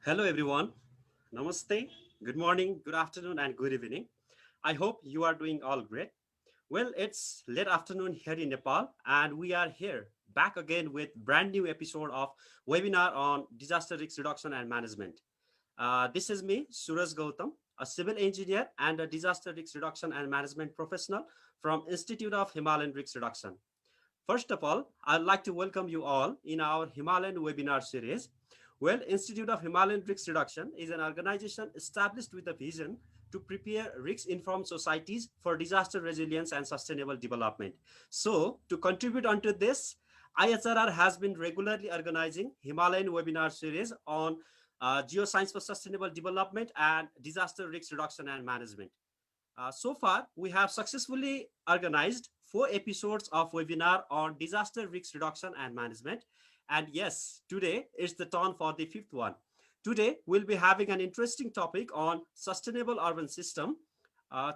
Hello, everyone. Namaste. Good morning, good afternoon, and good evening. I hope you are doing all great. Well, it's late afternoon here in Nepal, and we are here back again with brand new episode of webinar on disaster risk reduction and management. This is me, Suraj Gautam, a civil engineer and a disaster risk reduction and management professional from Institute of Himalayan Risk Reduction. First of all, I'd like to welcome you all in our Himalayan webinar series. Well, Institute of Himalayan Risk Reduction is an organization established with a vision to prepare risk-informed societies for disaster resilience and sustainable development. So, to contribute onto this, IHRR has been regularly organizing Himalayan webinar series on geoscience for sustainable development and disaster risk reduction and management. So far, we have successfully organized 4 episodes of webinar on disaster risk reduction and management. And yes, today is the turn for the fifth one. Today, we'll be having an interesting topic on sustainable urban system,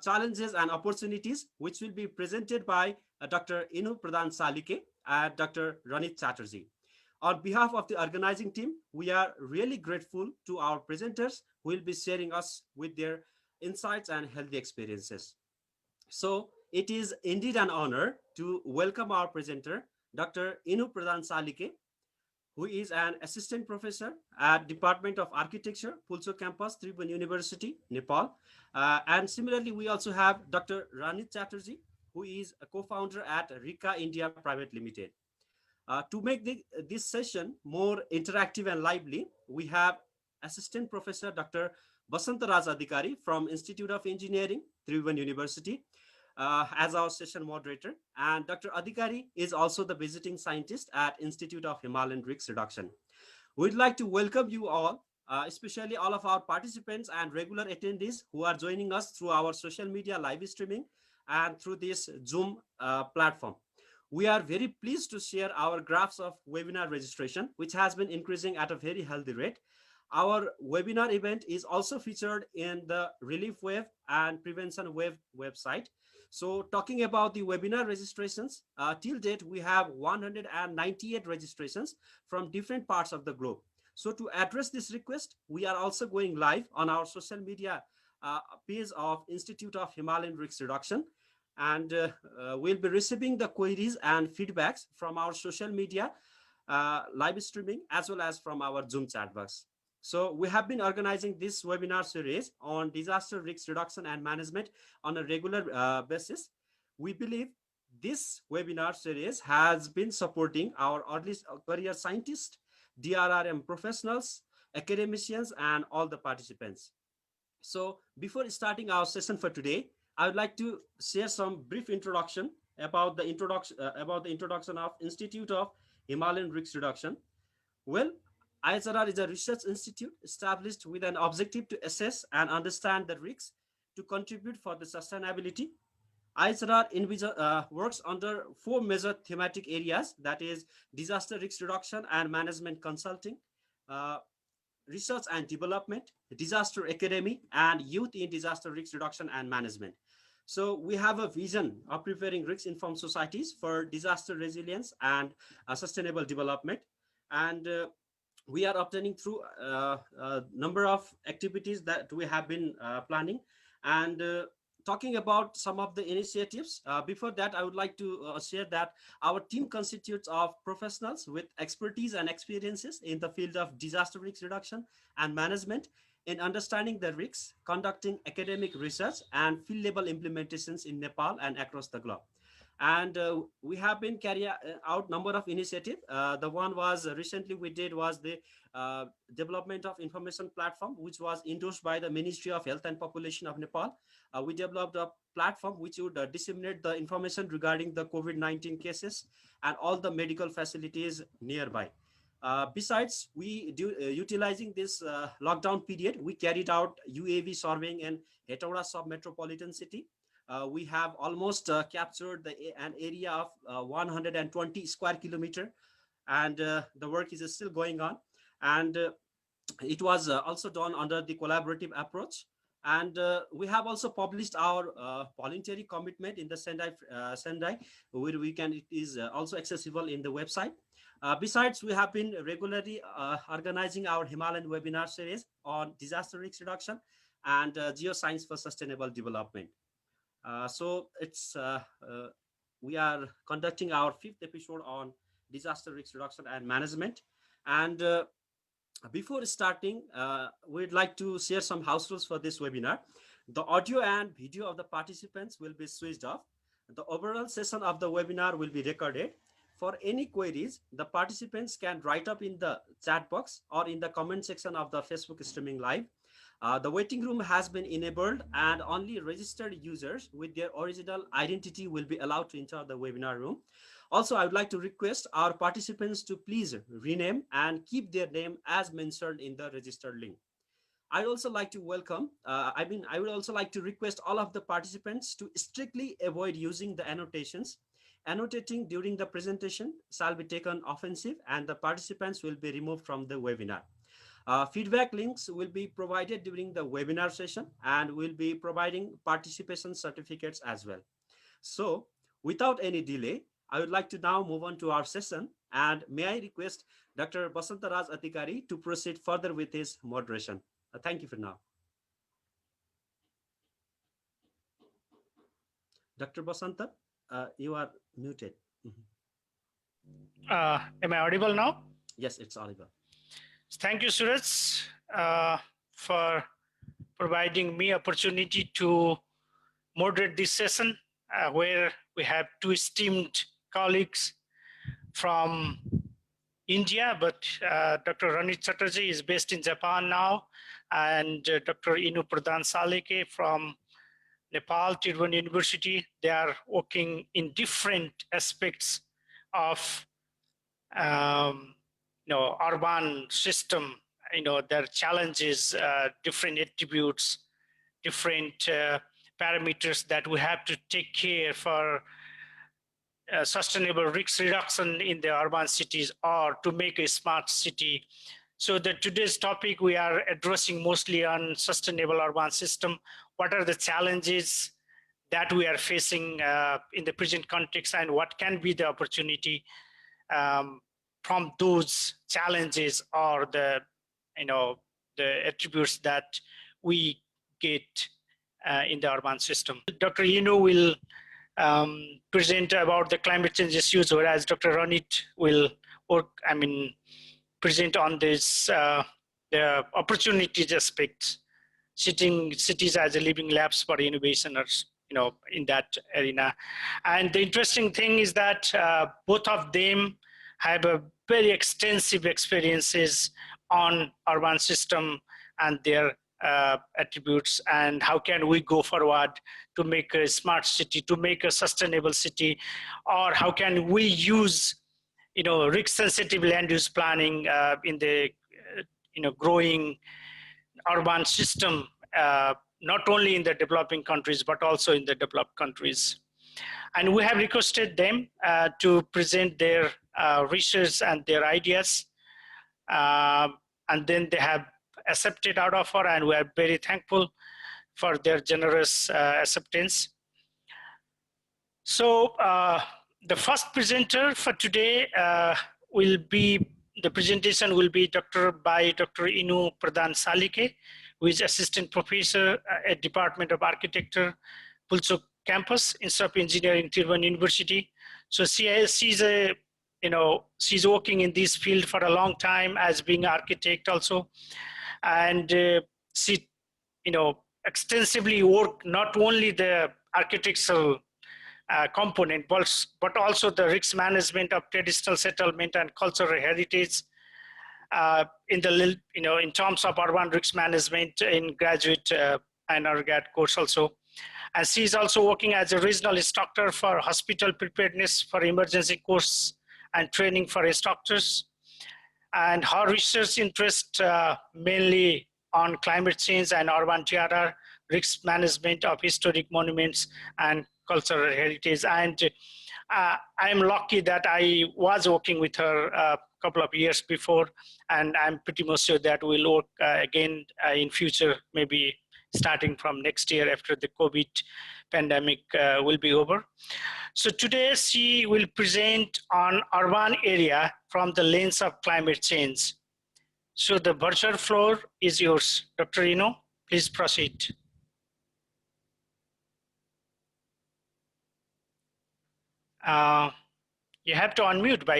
challenges and opportunities, which will be presented by Dr. Inu Pradhan Salike and Dr. Ranit Chatterjee. On behalf of the organizing team, we are really grateful to our presenters who will be sharing us with their insights and healthy experiences. So it is indeed an honor to welcome our presenter, Dr. Inu Pradhan Salike, who is an assistant professor at Department of Architecture, Pulso Campus, Tribhuvan University, Nepal. And similarly, we also have Dr. Ranit Chatterjee, who is a co-founder at Rika India Private Limited. To make this session more interactive and lively, we have Assistant Professor Dr. Basanta Adhikari from Institute of Engineering, Tribhuvan University, as our session moderator. And Dr. Adhikari is also the visiting scientist at Institute of Himalayan Risk Reduction. We'd like to welcome you all, especially all of our participants and regular attendees who are joining us through our social media live streaming and through this Zoom platform. We are very pleased to share our graphs of webinar registration, which has been increasing at a very healthy rate. Our webinar event is also featured in the Relief Wave and Prevention Wave website. So talking about the webinar registrations, till date, we have 198 registrations from different parts of the globe. So to address this request, we are also going live on our social media page of Institute of Himalayan Risk Reduction. And we'll be receiving the queries and feedbacks from our social media live streaming as well as from our Zoom chat box. So we have been organizing this webinar series on disaster risk reduction and management on a regular basis. We believe this webinar series has been supporting our early career scientists, DRRM professionals, academicians, and all the participants. So before starting our session for today, I would like to share some brief introduction about the introduction of Institute of Himalayan Risk Reduction. Well, IHRR is a research institute established with an objective to assess and understand the risks to contribute for the sustainability. IHRR works under 4 major thematic areas, that is disaster risk reduction and management consulting, uh, research and development, disaster academy, and youth in disaster risk reduction and management. So we have a vision of preparing risk-informed societies for disaster resilience and sustainable development. And we are obtaining through a number of activities that we have been planning. And talking about some of the initiatives, before that, I would like to share that our team constitutes of professionals with expertise and experiences in the field of disaster risk reduction and management, in understanding the risks, conducting academic research, and field level implementations in Nepal and across the globe. And we have been carrying out number of initiatives. The one was recently we did was the development of information platform, which was endorsed by the Ministry of Health and Population of Nepal. We developed a platform which would disseminate the information regarding the COVID-19 cases and all the medical facilities nearby. Besides, we do utilizing this lockdown period, we carried out UAV surveying in Hetauda sub-metropolitan city. We have almost captured an area of 120 square kilometer, and the work is still going on. And it was also done under the collaborative approach. And we have also published our voluntary commitment in the Sendai, where we can, it is also accessible in the website. Besides, we have been regularly organizing our Himalayan webinar series on disaster risk reduction and geoscience for sustainable development. So we are conducting our 5th episode on disaster risk reduction and management. And before starting, we'd like to share some house rules for this webinar. The audio and video of the participants will be switched off. The overall session of the webinar will be recorded. For any queries, the participants can write up in the chat box or in the comment section of the Facebook streaming live. The waiting room has been enabled and only registered users with their original identity will be allowed to enter the webinar room. Also, I would like to request our participants to please rename and keep their name as mentioned in the registered link. I also like to welcome, I would also like to request all of the participants to strictly avoid using the annotations. Annotating during the presentation shall be taken offensive and the participants will be removed from the webinar. Feedback links will be provided during the webinar session and we'll be providing participation certificates as well. So without any delay, I would like to now move on to our session, and may I request Dr. Basanta Adhikari to proceed further with his moderation. Thank you for now. Dr. Basanta, you are muted. Am I audible now? Yes, it's audible. Thank you, Suraj, for providing me opportunity to moderate this session where we have two esteemed colleagues from India, but Dr. Ranit Chatterjee is based in Japan now, and Dr. Inu Pradhan Salike from Nepal, Tirvan University. They are working in different aspects of urban system, their challenges, different attributes, different parameters that we have to take care for sustainable risk reduction in the urban cities or to make a smart city. So today's topic we are addressing mostly on sustainable urban system. What are the challenges that we are facing in the present context, and what can be the opportunity from those challenges or the attributes that we get in the urban system. Dr. Inu will present about the climate change issues, whereas Dr. Ranit will present on this the opportunities aspects, cities as a living labs for innovationers, in that arena. And the interesting thing is that both of them have a very extensive experiences on urban system and their attributes, and how can we go forward to make a smart city, to make a sustainable city, or how can we use risk sensitive land use planning in the growing urban system, not only in the developing countries but also in the developed countries. And we have requested them to present their research and their ideas, and then they have accepted our offer, and we are very thankful for their generous acceptance. So the first presenter for today will be, the presentation will be by Dr. Inu Pradhan Salike, who is Assistant Professor at Department of Architecture, Pulchok Campus, Institute of Engineering, Tirvan University. So she's working in this field for a long time as being an architect also. And she, extensively worked not only the architectural component, but also the risk management of traditional settlement and cultural heritage in terms of urban risk management in graduate and undergrad course also. And she is also working as a regional instructor for hospital preparedness for emergency course and training for instructors. And her research interest mainly on climate change and urban TRR, risk management of historic monuments and cultural heritage. And I'm lucky that I was working with her a couple of years before, and I'm pretty much sure that we'll work again in future, maybe starting from next year after the COVID pandemic will be over. So today she will present on urban area from the lens of climate change. So the virtual floor is yours. Dr. Inu, please proceed. You have to unmute by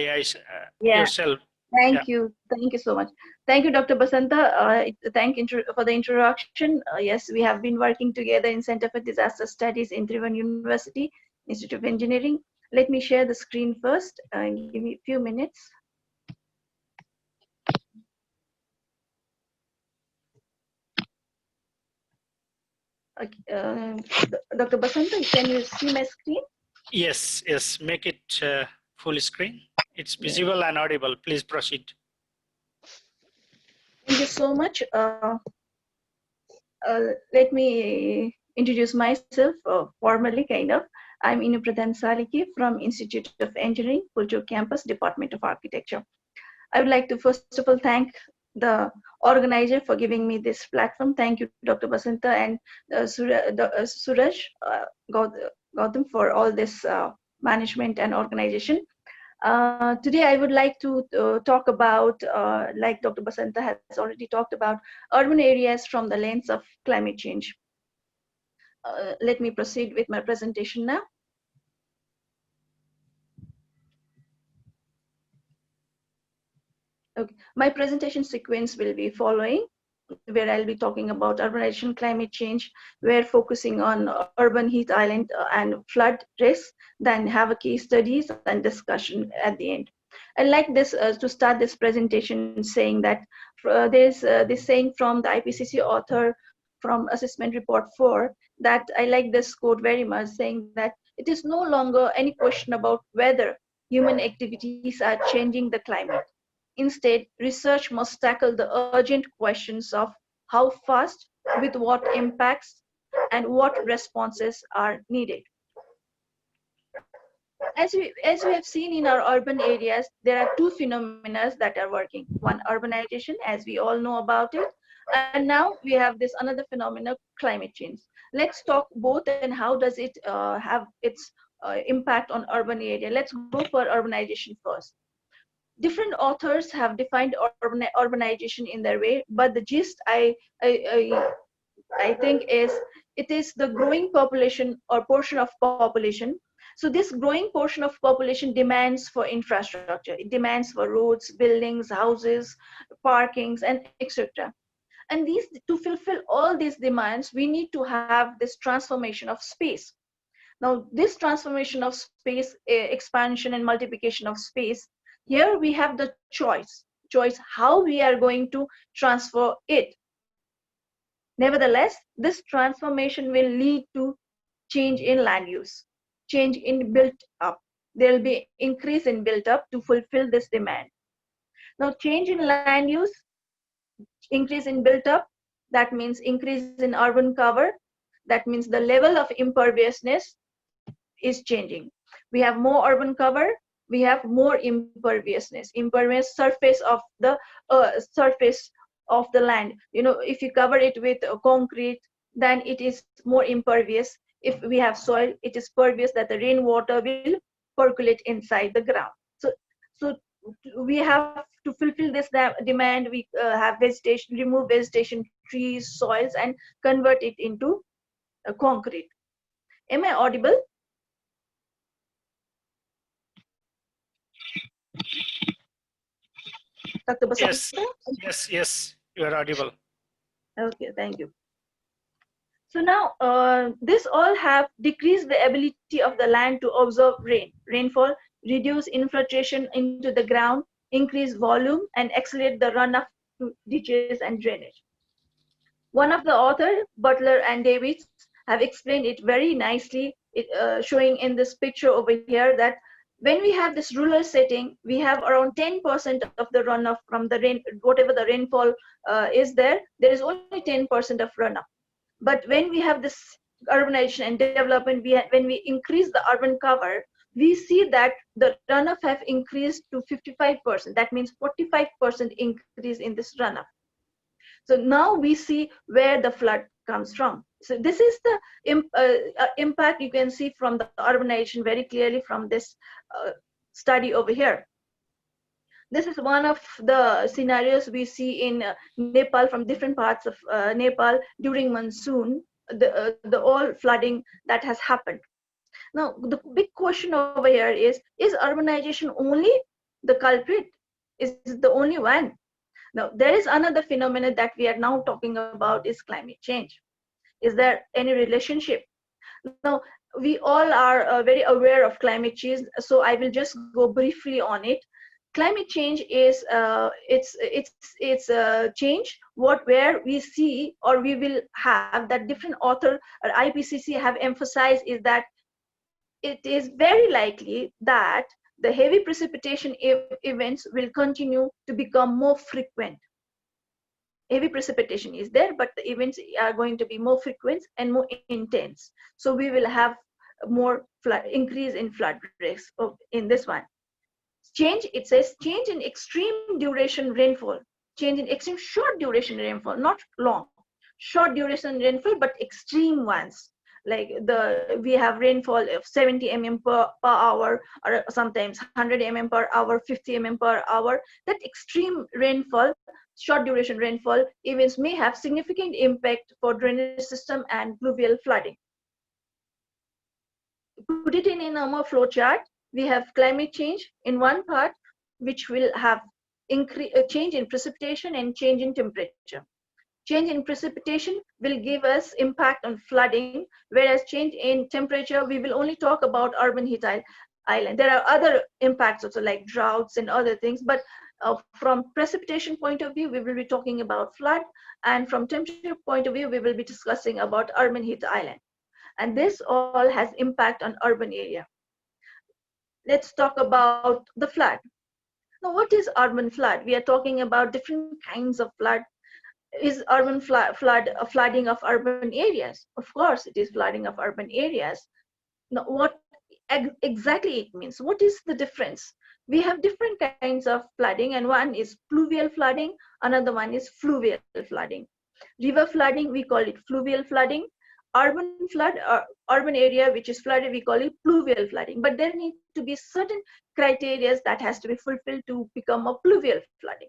yourself. Thank you so much. Thank you, Dr. Basanta. For the introduction. Yes, we have been working together in Center for Disaster Studies in Tribhuvan University, Institute of Engineering. Let me share the screen first. Give me a few minutes. Dr. Basanta, can you see my screen? Yes, make it full screen. It's visible and audible. Please proceed. Thank you so much. Let me introduce myself formally, kind of. I'm Inu Pradhan Salike from Institute of Engineering, Kultur Campus, Department of Architecture. I would like to first of all thank the organizer for giving me this platform. Thank you, Dr. Basanta and Suraj Gautam for all this management and organization. Today, I would like to talk about, like Dr. Basanta has already talked about, urban areas from the lens of climate change. Let me proceed with my presentation now. Okay. My presentation sequence will be following, where I'll be talking about urbanization, climate change. We're focusing on urban heat island and flood risks, then have a case studies and discussion at the end. I like this to start this presentation saying that there's this saying from the IPCC author from Assessment Report 4 that I like this quote very much, saying that it is no longer any question about whether human activities are changing the climate. Instead, research must tackle the urgent questions of how fast, with what impacts, and what responses are needed. As we have seen in our urban areas, there are two phenomena that are working. One, urbanization, as we all know about it, and now we have this another phenomena, climate change. Let's talk both and how does it have its impact on urban area. Let's go for urbanization first. Different authors have defined urbanization in their way, but the gist I think is it is the growing population or portion of population. So this growing portion of population demands for infrastructure. It demands for roads, buildings, houses, parkings, and etc. And these, to fulfill all these demands, we need to have this transformation of space. Now, this transformation of space, expansion and multiplication of space, here we have the choice how we are going to transfer it. Nevertheless, this transformation will lead to change in land use, change in built up. There will be increase in built up to fulfill this demand. Now, change in land use, increase in built up, that means increase in urban cover. That means the level of imperviousness is changing. We have more urban cover, we have more imperviousness, impervious surface of the land. You know, if you cover it with concrete, then it is more impervious. If we have soil, it is pervious, that the rainwater will percolate inside the ground. So we have to fulfill this demand. We have vegetation, remove vegetation, trees, soils, and convert it into concrete. Am I audible? Dr. Basanta? Yes, you are audible. Okay, thank you. So now, this all have decreased the ability of the land to absorb rainfall, reduce infiltration into the ground, increase volume, and accelerate the runoff to ditches and drainage. One of the authors, Butler and Davids, have explained it very nicely, showing in this picture over here that when we have this rural setting, we have around 10% of the runoff from the rain, whatever the rainfall is there is only 10% of runoff. But when we have this urbanization and development, when we increase the urban cover, we see that the runoff have increased to 55%. That means 45% increase in this runoff. So now we see where the flood comes from. So this is the impact you can see from the urbanization very clearly from this study over here. This is one of the scenarios we see in Nepal, from different parts of Nepal during monsoon, the all flooding that has happened. Now, the big question over here is urbanization only the culprit? Is it the only one? Now, there is another phenomenon that we are now talking about is climate change. Is there any relationship? Now, we all are very aware of climate change, so I will just go briefly on it. Climate change is it's a change where we see, or we will have, that different author or IPCC have emphasized is that it is very likely that the heavy precipitation events will continue to become more frequent. Heavy precipitation is there, but the events are going to be more frequent and more intense. So we will have more increase in flood risk in this one. Change, it says change in extreme duration rainfall, change in extreme short duration rainfall, not long, short duration rainfall, but extreme ones. Like we have rainfall of 70 mm per hour, or sometimes 100 mm per hour, 50 mm per hour. That extreme rainfall, short duration rainfall events may have significant impact for drainage system and pluvial flooding. Put it in a more flow chart. We have climate change in one part, which will have change in precipitation and change in temperature. Change in precipitation will give us impact on flooding, whereas change in temperature, we will only talk about urban heat island. There are other impacts also, like droughts and other things, but from precipitation point of view, we will be talking about flood, and from temperature point of view, we will be discussing about urban heat island. And this all has impact on urban area. Let's talk about the flood. Now, what is urban flood? We are talking about different kinds of flood. Is urban flooding of urban areas? Of course, it is flooding of urban areas. Now, what exactly it means? What is the difference? We have different kinds of flooding, and one is pluvial flooding, another one is fluvial flooding. River flooding, we call it fluvial flooding. Urban flood, or urban area which is flooded, we call it pluvial flooding. But there need to be certain criteria that has to be fulfilled to become a pluvial flooding.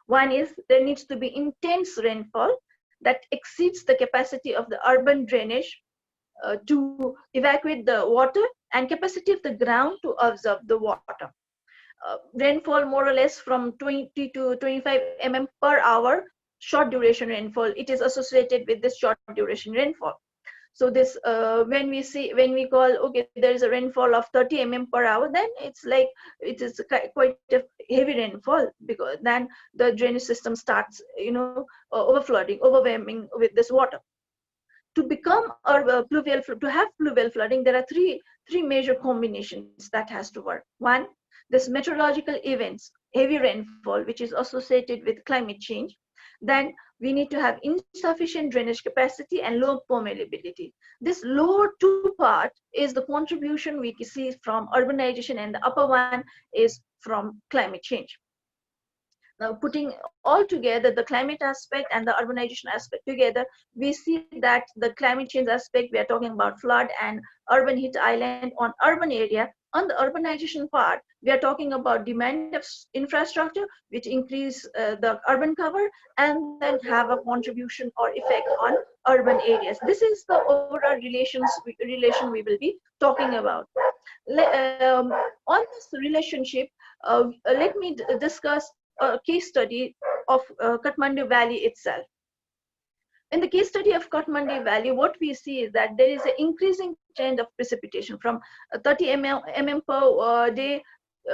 One is there needs to be intense rainfall that exceeds the capacity of the urban drainage to evacuate the water, and capacity of the ground to absorb the water. Rainfall more or less from 20 to 25 mm per hour, short duration rainfall, it is associated with this short duration rainfall. So this, when we call, okay, there is a rainfall of 30 mm per hour, then it's like, it is quite a heavy rainfall, because then the drainage system starts, overflowing, overwhelming with this water. To become to have pluvial flooding, there are three major combinations that has to work. One, this meteorological events, heavy rainfall, which is associated with climate change. Then we need to have insufficient drainage capacity and low permeability. This lower two part is the contribution we see from urbanization, and the upper one is from climate change. Now, putting all together, the climate aspect and the urbanization aspect together, we see that the climate change aspect, we are talking about flood and urban heat island on urban area. On the urbanization part, we are talking about demand of infrastructure, which increase the urban cover and then have a contribution or effect on urban areas. This is the overall relation we will be talking about. On this relationship, let me discuss a case study of Kathmandu Valley itself. In the case study of Kathmandu Valley, what we see is that there is an increasing trend of precipitation from 30 mm per day,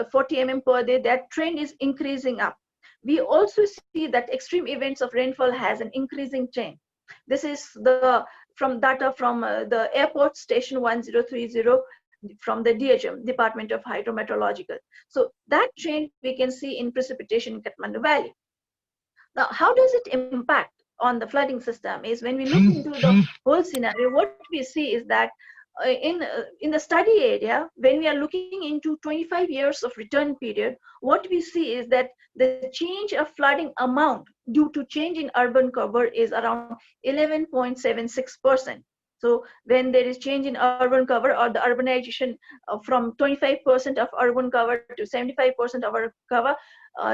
40 mm per day. That trend is increasing up. We also see that extreme events of rainfall has an increasing trend. This is from data from the airport station 1030 from the DHM, Department of Hydrometeorological. So that trend we can see in precipitation in Kathmandu Valley. Now, how does it impact on the flooding system is when we look into the whole scenario, what we see is that in the study area, when we are looking into 25 years of return period, what we see is that the change of flooding amount due to change in urban cover is around 11.76%. So when there is change in urban cover or the urbanization from 25% of urban cover to 75% of our cover,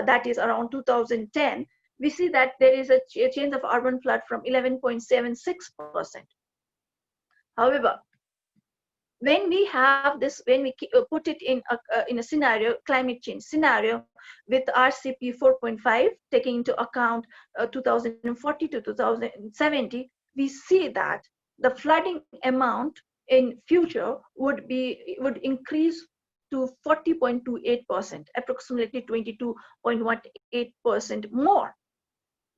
that is around 2010, we see that there is a change of urban flood from 11.76%. However, when we have this, when we put it in a scenario, climate change scenario with RCP 4.5, taking into account 2040 to 2070, we see that the flooding amount in future would increase to 40.28%, approximately 22.18% more.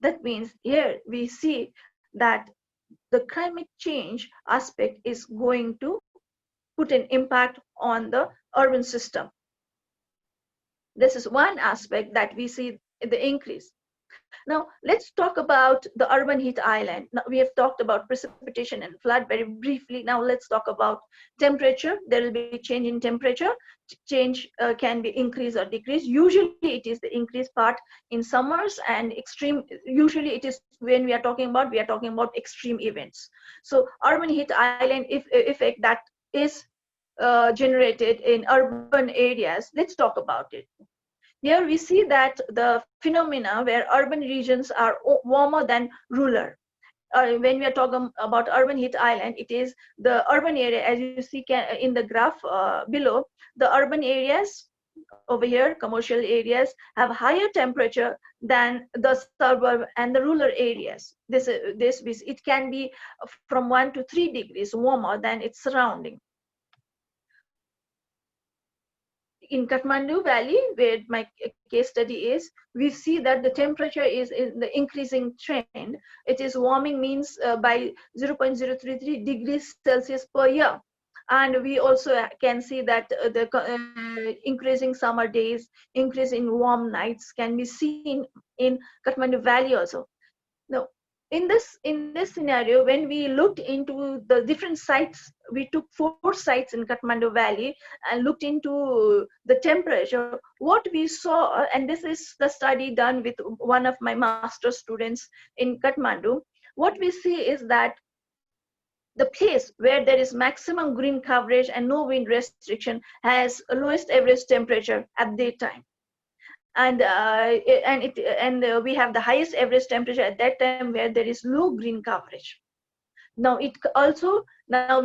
That means here we see that the climate change aspect is going to put an impact on the urban system. This is one aspect that we see the increase. Now, let's talk about the urban heat island. Now, we have talked about precipitation and flood very briefly. Now, let's talk about temperature. There will be change in temperature. Change can be increase or decrease. Usually, it is the increased part in summers and extreme. Usually, it is when we are talking about extreme events. So, urban heat island effect that is generated in urban areas. Let's talk about it. Here we see that the phenomena where urban regions are warmer than rural. When we are talking about urban heat island, it is the urban area, as you see in the graph below, the urban areas over here, commercial areas, have higher temperature than the suburb and the rural areas. It can be from 1 to 3 degrees warmer than its surrounding. In Kathmandu Valley, where my case study is, we see that the temperature is in the increasing trend. It is warming means by 0.033 degrees Celsius per year. And we also can see that the increasing summer days, increase in warm nights can be seen in Kathmandu Valley also. Now, in this scenario, when we looked into the different sites, we took 4 sites in Kathmandu Valley and looked into the temperature. What we saw, and this is the study done with one of my master students in Kathmandu, what we see is that the place where there is maximum green coverage and no wind restriction has lowest average temperature at daytime. And we have the highest average temperature at that time where there is low green coverage. Now we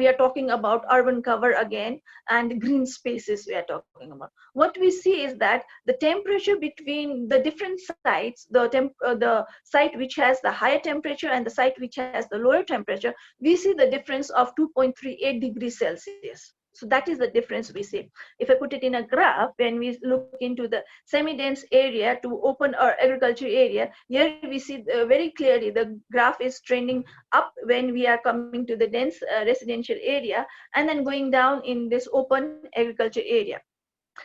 are talking about urban cover again and green spaces we are talking about. What we see is that the temperature between the different sites, the site which has the higher temperature and the site which has the lower temperature, we see the difference of 2.38 degrees Celsius. So that is the difference we see. If I put it in a graph, when we look into the semi-dense area to open or agriculture area, here we see very clearly the graph is trending up when we are coming to the dense residential area and then going down in this open agriculture area.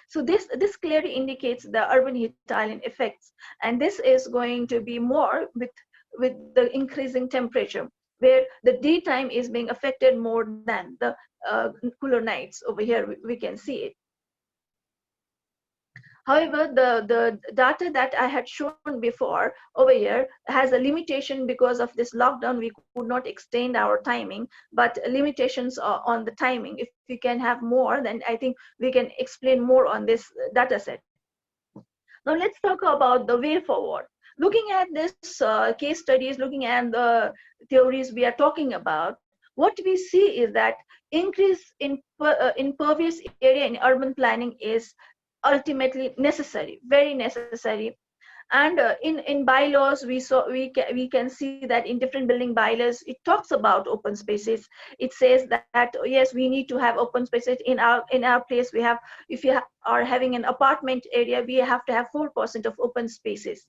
So this clearly indicates the urban heat island effects, and this is going to be more with the increasing temperature, where the daytime is being affected more than the cooler nights. Over here we can see it. However, the data that I had shown before over here has a limitation because of this lockdown. We could not extend our timing, but limitations are on the timing. If we can have more, then I think we can explain more on this data set. Now let's talk about the way forward. Looking at this case studies, looking at the theories we are talking about, what we see is that increase in pervious area in urban planning is ultimately necessary, very necessary. And in bylaws, we can see that in different building bylaws, it talks about open spaces. It says that yes, we need to have open spaces in our place. We have, if you are having an apartment area, we have to have 4% of open spaces.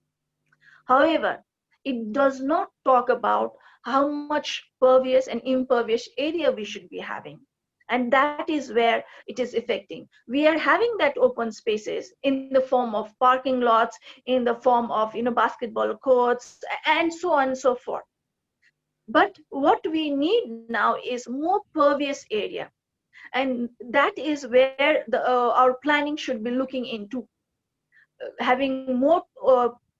However, it does not talk about how much pervious and impervious area we should be having. And that is where it is affecting. We are having that open spaces in the form of parking lots, in the form of basketball courts, and so on and so forth. But what we need now is more pervious area. And that is where our planning should be looking into, having more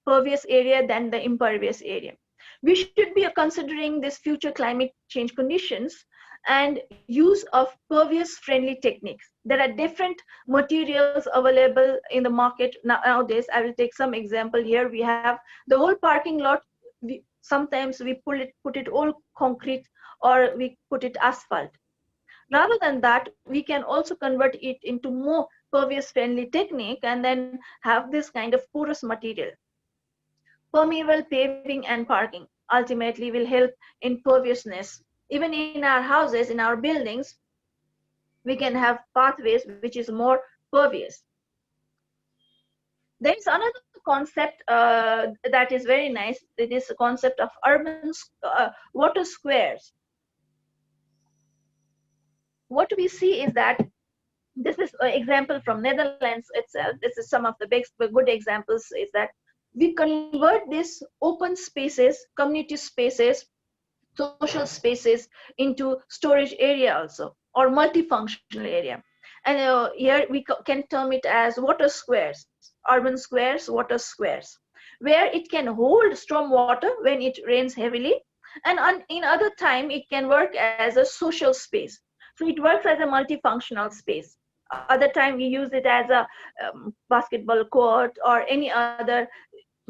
pervious area than the impervious area. We should be considering this future climate change conditions and use of pervious friendly techniques. There are different materials available in the market nowadays. I will take some example here. We have the whole parking lot. Sometimes we put it all concrete, or we put it asphalt. Rather than that, we can also convert it into more pervious friendly technique and then have this kind of porous material. Permeable paving and parking ultimately will help in perviousness. Even in our houses, in our buildings, we can have pathways which is more pervious. There is another concept that is very nice. It is the concept of urban water squares. What we see is that this is an example from Netherlands itself. This is some of the good examples, is that we convert these open spaces, community spaces, social spaces into storage area also, or multifunctional area. And here we can term it as water squares, urban squares, water squares, where it can hold storm water when it rains heavily, and in other time it can work as a social space. So it works as a multifunctional space. Other time we use it as a basketball court or any other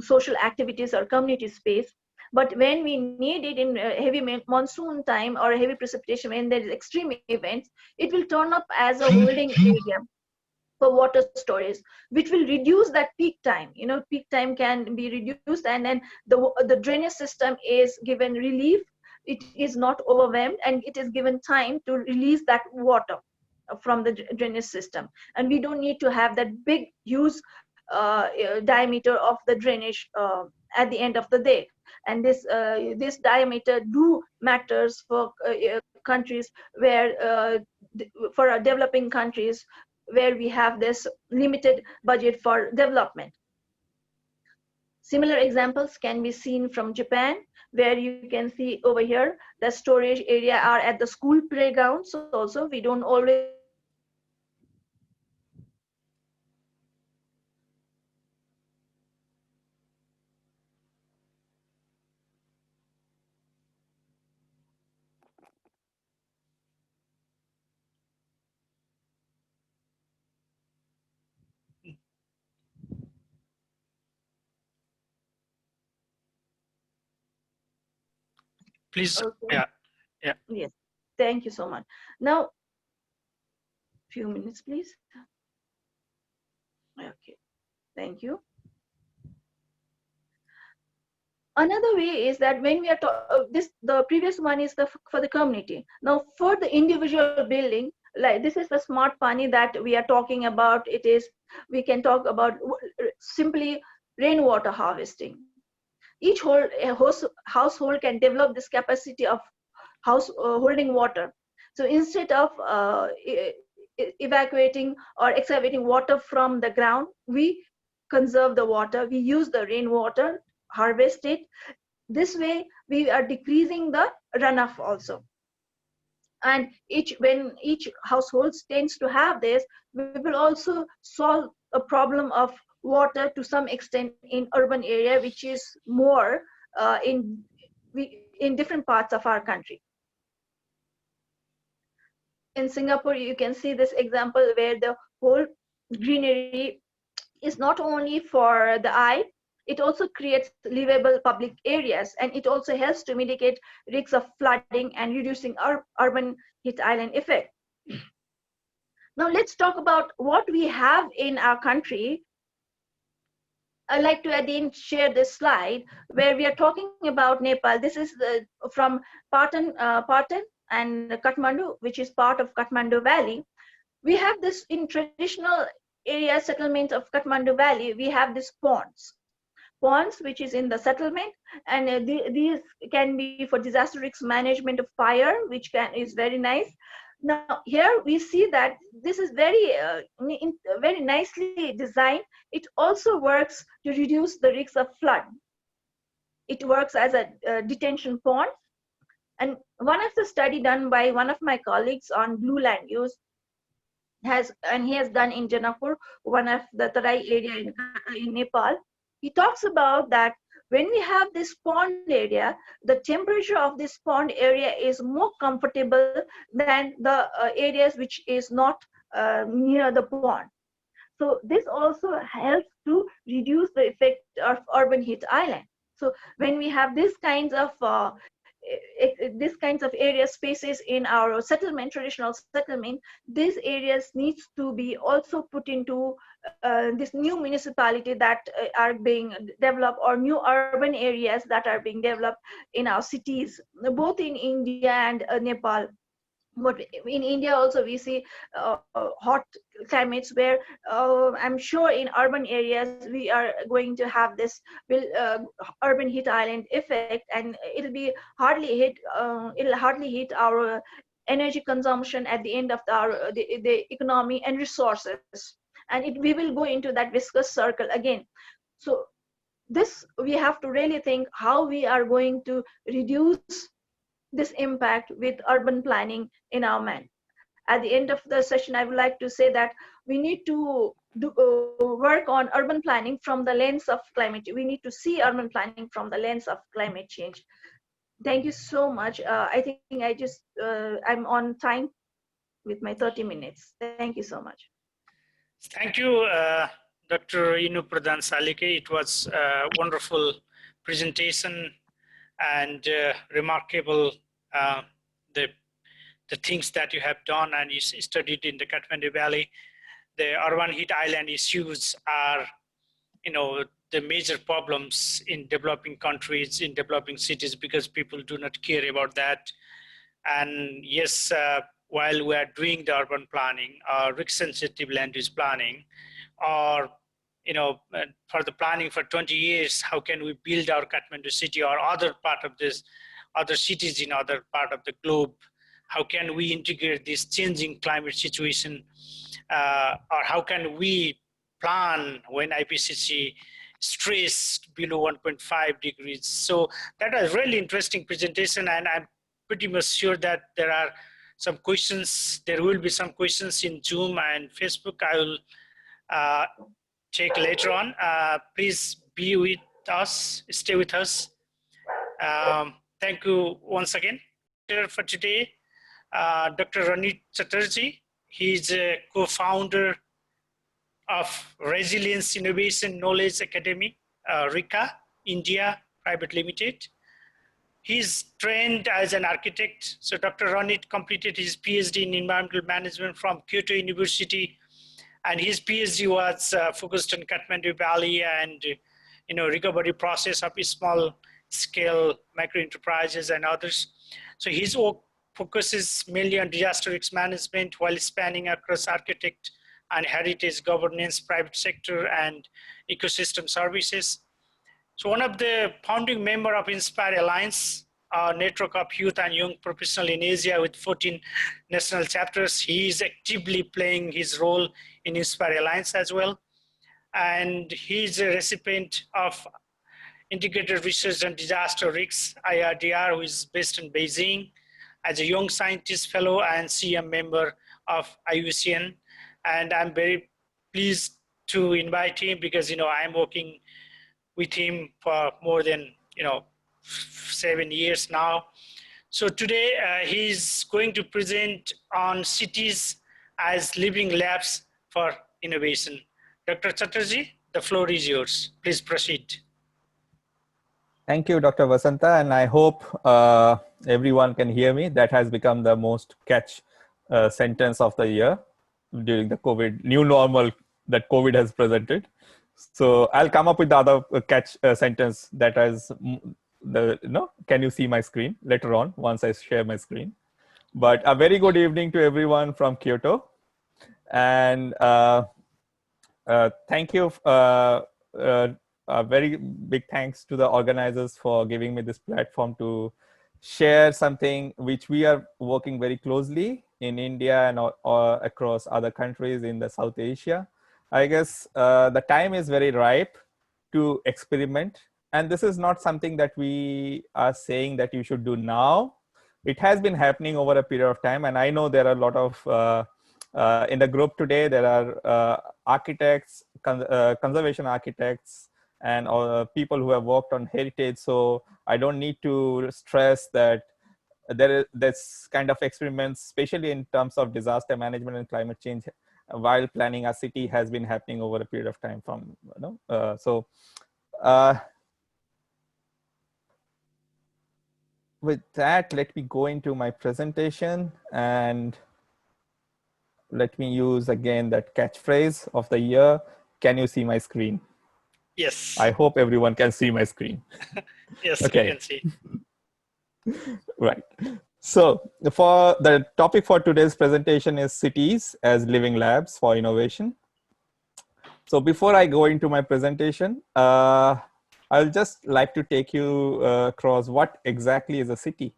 social activities or community space. But when we need it in heavy monsoon time or heavy precipitation, when there is extreme events, it will turn up as a holding area for water storage, which will reduce that peak time. Peak time can be reduced, and then the drainage system is given relief. It is not overwhelmed, and it is given time to release that water from the drainage system. And we don't need to have that big, huge diameter of the drainage at the end of the day. And this diameter do matters for countries where for developing countries where we have this limited budget for development. Similar examples can be seen from Japan, where you can see over here the storage area are at the school playgrounds. So also we don't always have to have the Please. okay. Yeah. Yes, thank you so much. Now, few minutes, please. Okay, thank you. Another way is that when we are the previous one is for the community. Now, for the individual building, like this is the smart pani that we are talking about. It is, we can talk about simply rainwater harvesting. Each household can develop this capacity of holding water. So instead of evacuating or excavating water from the ground, we conserve the water. We use the rainwater, harvest it. This way we are decreasing the runoff also. And when each household tends to have this, we will also solve a problem of water to some extent in urban area, which is more in different parts of our country. In Singapore, you can see this example where the whole greenery is not only for the eye, it also creates livable public areas, and it also helps to mitigate risks of flooding and reducing our urban heat island effect. Now let's talk about what we have in our country. I'd like to again share this slide where we are talking about Nepal. This is from Patan and Kathmandu, which is part of Kathmandu Valley. We have this in traditional area settlement of Kathmandu Valley. We have these ponds which is in the settlement, and these can be for disaster risk management of fire, which is very nice. Now here we see that this is very nicely designed. It also works to reduce the risks of flood. It works as a detention pond. And one of the study done by one of my colleagues on blue land use, he has done in Janakpur, one of the Tarai area in Nepal. He talks about that when we have this pond area, the temperature of this pond area is more comfortable than the areas which is not near the pond. So this also helps to reduce the effect of urban heat island. So when we have these kinds of area spaces in our settlement, traditional settlement, these areas needs to be also put into this new municipality that are being developed, or new urban areas that are being developed in our cities, both in India and Nepal. But in India also we see hot climates where I'm sure in urban areas we are going to have this urban heat island effect, and it'll hardly hit our energy consumption at the end of the economy and resources, and we will go into that viscous circle again. So this, we have to really think how we are going to reduce this impact with urban planning in our mind. At the end of the session, I would like to say that we need to work on urban planning from the lens of climate change. We need to see urban planning from the lens of climate change. Thank you so much. I think I'm on time with my 30 minutes. Thank you so much. Thank you, Dr. Inu Pradhan Salike. It was a wonderful presentation and remarkable the things that you have done and you studied in the Kathmandu Valley. The urban heat island issues are, the major problems in developing countries, in developing cities, because people do not care about that. And yes, while we are doing the urban planning, risk-sensitive land use planning, or for the planning for 20 years, how can we build our Kathmandu city or other part of this, other cities in other part of the globe? How can we integrate this changing climate situation? Or how can we plan when IPCC stressed below 1.5 degrees? So that was really interesting presentation, and I'm pretty much sure that there are some questions. There will be some questions in Zoom and Facebook. I will take later on. Please be with us, stay with us. Thank you once again. For today, Dr. Ranit Chatterjee, he's a co-founder of Resilience Innovation Knowledge Academy, RICA, India Private Limited. He's trained as an architect. So Dr. Ranit completed his PhD in environmental management from Kyoto University, and his PhD was focused on Kathmandu Valley and recovery process of small scale micro enterprises and others. So his work focuses mainly on disaster risk management while spanning across architect and heritage governance, private sector, and ecosystem services. So one of the founding member of Inspire Alliance, a network of youth and young professionals in Asia with 14 national chapters. He is actively playing his role in Inspire Alliance as well. And he's a recipient of Integrated Research on Disaster Risks, IRDR, who is based in Beijing, as a young scientist fellow and CM member of IUCN. And I'm very pleased to invite him because, I'm working with him for more than, 7 years now. So today he's going to present on cities as living labs for innovation. Dr. Chatterjee, the floor is yours. Please proceed. Thank you, Dr. Basanta, and I hope everyone can hear me. That has become the most catch sentence of the year during the COVID, new normal that COVID has presented. So I'll come up with the other catch sentence that has can you see my screen later on once I share my screen? But a very good evening to everyone from Kyoto. And thank you. A very big thanks to the organizers for giving me this platform to share something which we are working very closely in India and across other countries in the South Asia. I guess the time is very ripe to experiment. And this is not something that we are saying that you should do now. It has been happening over a period of time. And I know there are a lot of In the group today, there are architects, conservation architects, and people who have worked on heritage. So I don't need to stress that there's kind of experiments, especially in terms of disaster management and climate change, while planning a city has been happening over a period of time from, with that, let me go into my presentation and let me use again that catchphrase of the year. Can you see my screen? Yes. I hope everyone can see my screen. Yes, okay. We can see. Right. So for the topic for today's presentation is cities as living labs for innovation. So before I go into my presentation, I'll just like to take you across what exactly is a city.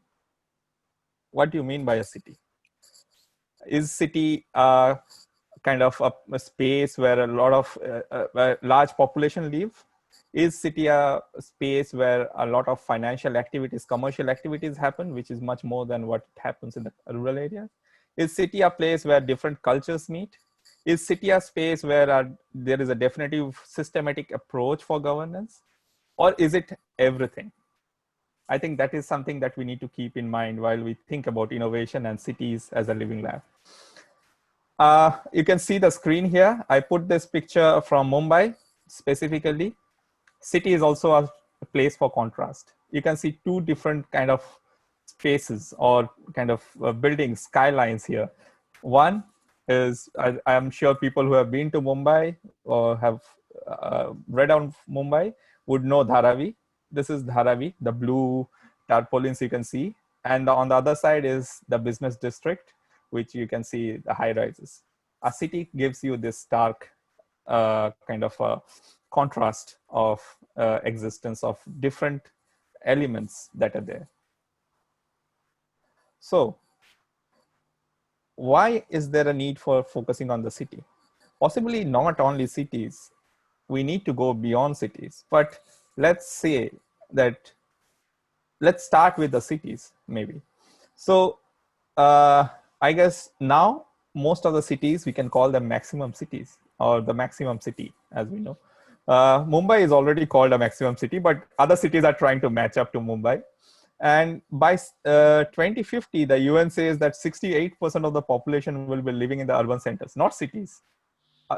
What do you mean by a city? Is city kind of a space where a lot of large population live? Is city a space where a lot of financial activities, commercial activities happen, which is much more than what happens in the rural areas? Is city a place where different cultures meet? Is city a space where there is a definitive systematic approach for governance? Or is it everything? I think that is something that we need to keep in mind while we think about innovation and cities as a living lab. You can see the screen here. I put this picture from Mumbai specifically. City is also a place for contrast. You can see two different kind of spaces or kind of buildings, skylines here. One is, I'm sure people who have been to Mumbai or have read on Mumbai would know Dharavi. This is Dharavi, the blue tarpaulins you can see. And on the other side is the business district, which you can see the high rises. A city gives you this stark kind of a contrast of existence of different elements that are there. So why is there a need for focusing on the city? Possibly not only cities. We need to go beyond cities, but let's say that, let's start with the cities maybe. So I guess now most of the cities, we can call them maximum cities or the maximum city, as we know. Mumbai is already called a maximum city, but other cities are trying to match up to Mumbai. And by 2050, the UN says that 68% of the population will be living in the urban centers, not cities,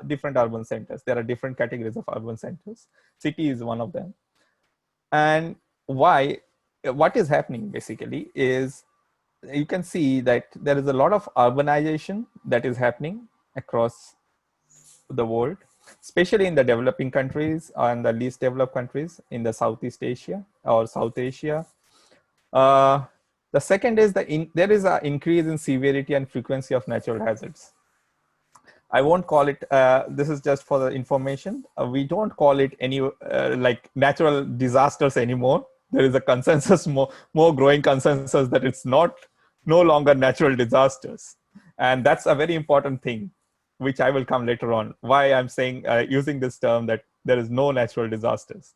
different urban centers. There are different categories of urban centers. City is one of them. And why? What is happening basically is, you can see that there is a lot of urbanization that is happening across the world, especially in the developing countries and the least developed countries in the Southeast Asia or South Asia. The second is there is an increase in severity and frequency of natural hazards. I won't call it, this is just for the information. We don't call it any like natural disasters anymore. There is a consensus, more growing consensus that it's no longer natural disasters. And that's a very important thing, which I will come later on, why I'm saying, using this term that there is no natural disasters.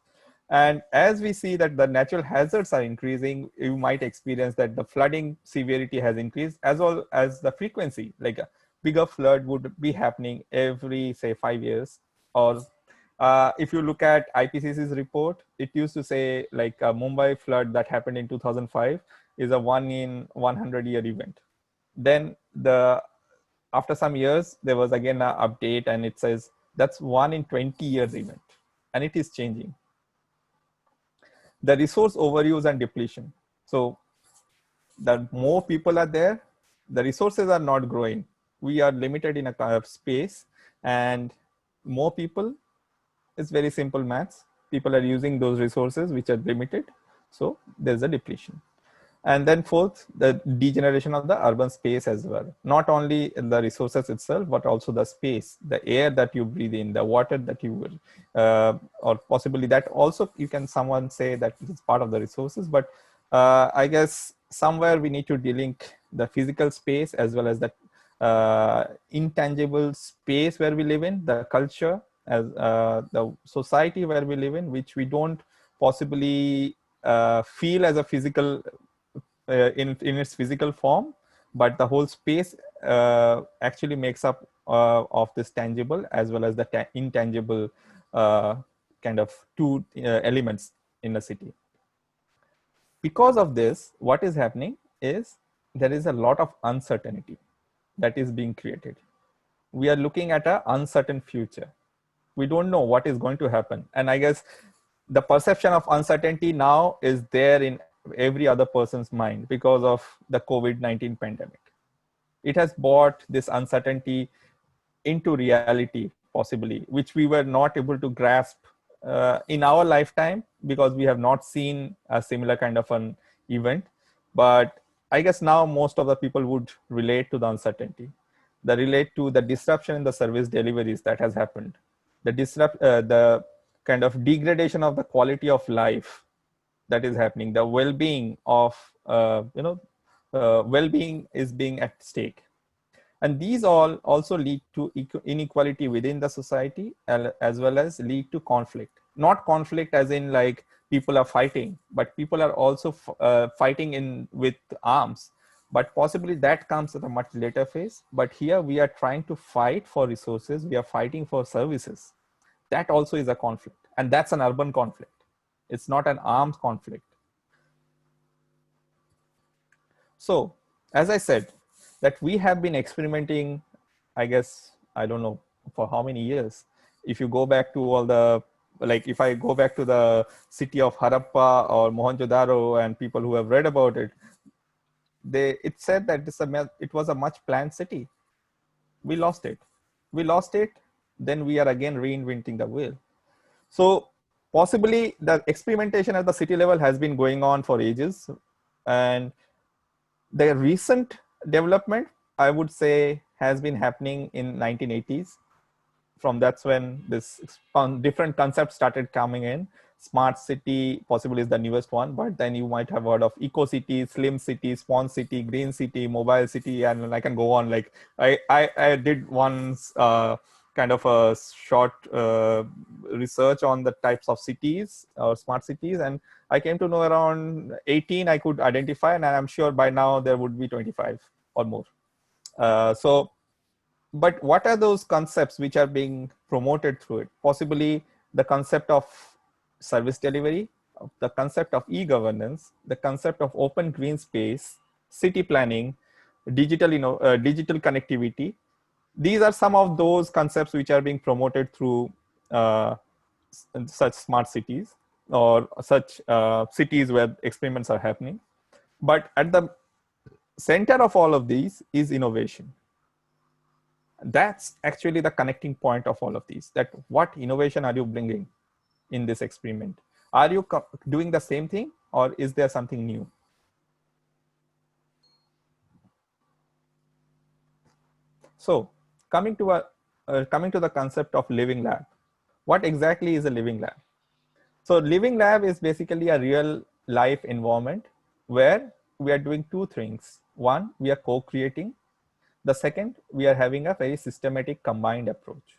And as we see that the natural hazards are increasing, you might experience that the flooding severity has increased, as well as the frequency, like a bigger flood would be happening every, say, 5 years. Or if you look at IPCC's report, it used to say like a Mumbai flood that happened in 2005 is a 1 in 100-year event. Then after some years, there was again an update and it says that's 1 in 20 years event, and it is changing. The resource overuse and depletion. So the more people are there, the resources are not growing. We are limited in a kind of space, and more people, it's very simple maths. People are using those resources which are limited. So there's a depletion. And then fourth, the degeneration of the urban space as well. Not only the resources itself, but also the space, the air that you breathe in, the water that you will, or possibly that also you can someone say that it's part of the resources. But I guess somewhere we need to delink the physical space as well as the intangible space where we live in, the culture, as the society where we live in, which we don't possibly feel as a physical in its physical form, but the whole space actually makes up of this tangible as well as the intangible kind of two elements in a city. Because of this, what is happening is there is a lot of uncertainty that is being created. We are looking at an uncertain future. We don't know what is going to happen. And I guess the perception of uncertainty now is there in every other person's mind because of the COVID-19 pandemic. It has brought this uncertainty into reality, possibly, which we were not able to grasp in our lifetime because we have not seen a similar kind of an event. But I guess now most of the people would relate to the uncertainty. They relate to the disruption in the service deliveries that has happened, the kind of degradation of the quality of life that is happening, the well-being of well-being is being at stake. And these all also lead to inequality within the society, as well as lead to conflict. Not conflict as in like people are fighting, but people are also fighting with arms. But possibly that comes at a much later phase. But here we are trying to fight for resources. We are fighting for services. That also is a conflict. And that's an urban conflict. It's not an armed conflict. So, as I said, that we have been experimenting, I guess, I don't know for how many years. If you go back to all the, like if I go back to the city of Harappa or Mohenjo-daro and people who have read about it, it said that it was a much planned city. We lost it. Then we are again reinventing the wheel. So possibly the experimentation at the city level has been going on for ages. And the recent development, I would say, has been happening in 1980s. From that's when this different concepts started coming in. Smart city possibly is the newest one, but then you might have heard of eco city, slim city, spawn city, green city, mobile city, and I can go on. Like I did once kind of a short research on the types of cities or smart cities, and I came to know around 18 I could identify, and I'm sure by now there would be 25 or more. But what are those concepts which are being promoted through it? Possibly the concept of service delivery, the concept of e-governance, the concept of open green space, city planning, digital connectivity. These are some of those concepts which are being promoted through such smart cities or such cities where experiments are happening. But at the center of all of these is innovation. That's actually the connecting point of all of these, that what innovation are you bringing in this experiment? Are you doing the same thing, or is there something new? So coming to the concept of living lab. What exactly is a living lab? So living lab is basically a real life environment where we are doing two things. One, we are co-creating. The second, we are having a very systematic combined approach.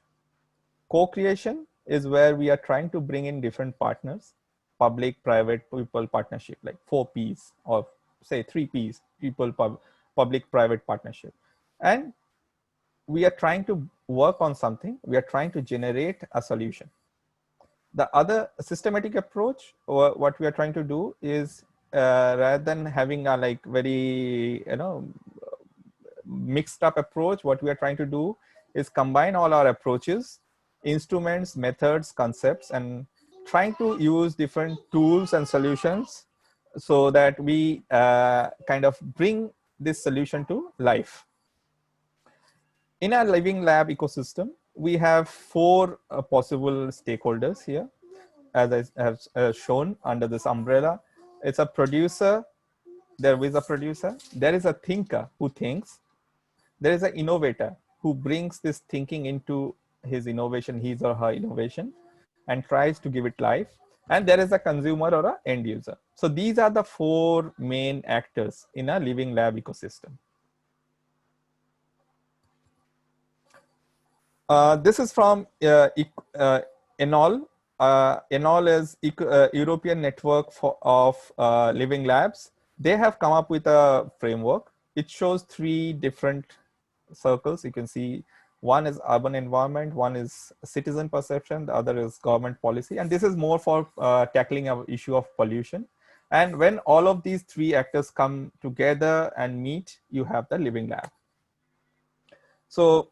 Co-creation is where we are trying to bring in different partners, public, private, people partnership, like 4 Ps or say 3 Ps, people, public, private partnership. And we are trying to work on something. We are trying to generate a solution. The other systematic approach, or what we are trying to do is rather than having a like very, mixed up approach, what we are trying to do is combine all our approaches, instruments, methods, concepts, and trying to use different tools and solutions so that we kind of bring this solution to life. In our living lab ecosystem, we have 4 possible stakeholders here, as I have shown under this umbrella. It's a producer. There is a producer. There is a thinker who thinks. There is an innovator who brings this thinking into his innovation, his or her innovation, and tries to give it life. And there is a consumer or an end user. So these are the 4 main actors in a living lab ecosystem. This is from ENOL. ENOL is European Network of Living Labs. They have come up with a framework. It shows 3 different circles, you can see one is urban environment, one is citizen perception, the other is government policy. And this is more for tackling our issue of pollution. And when all of these three actors come together and meet, you have the living lab. So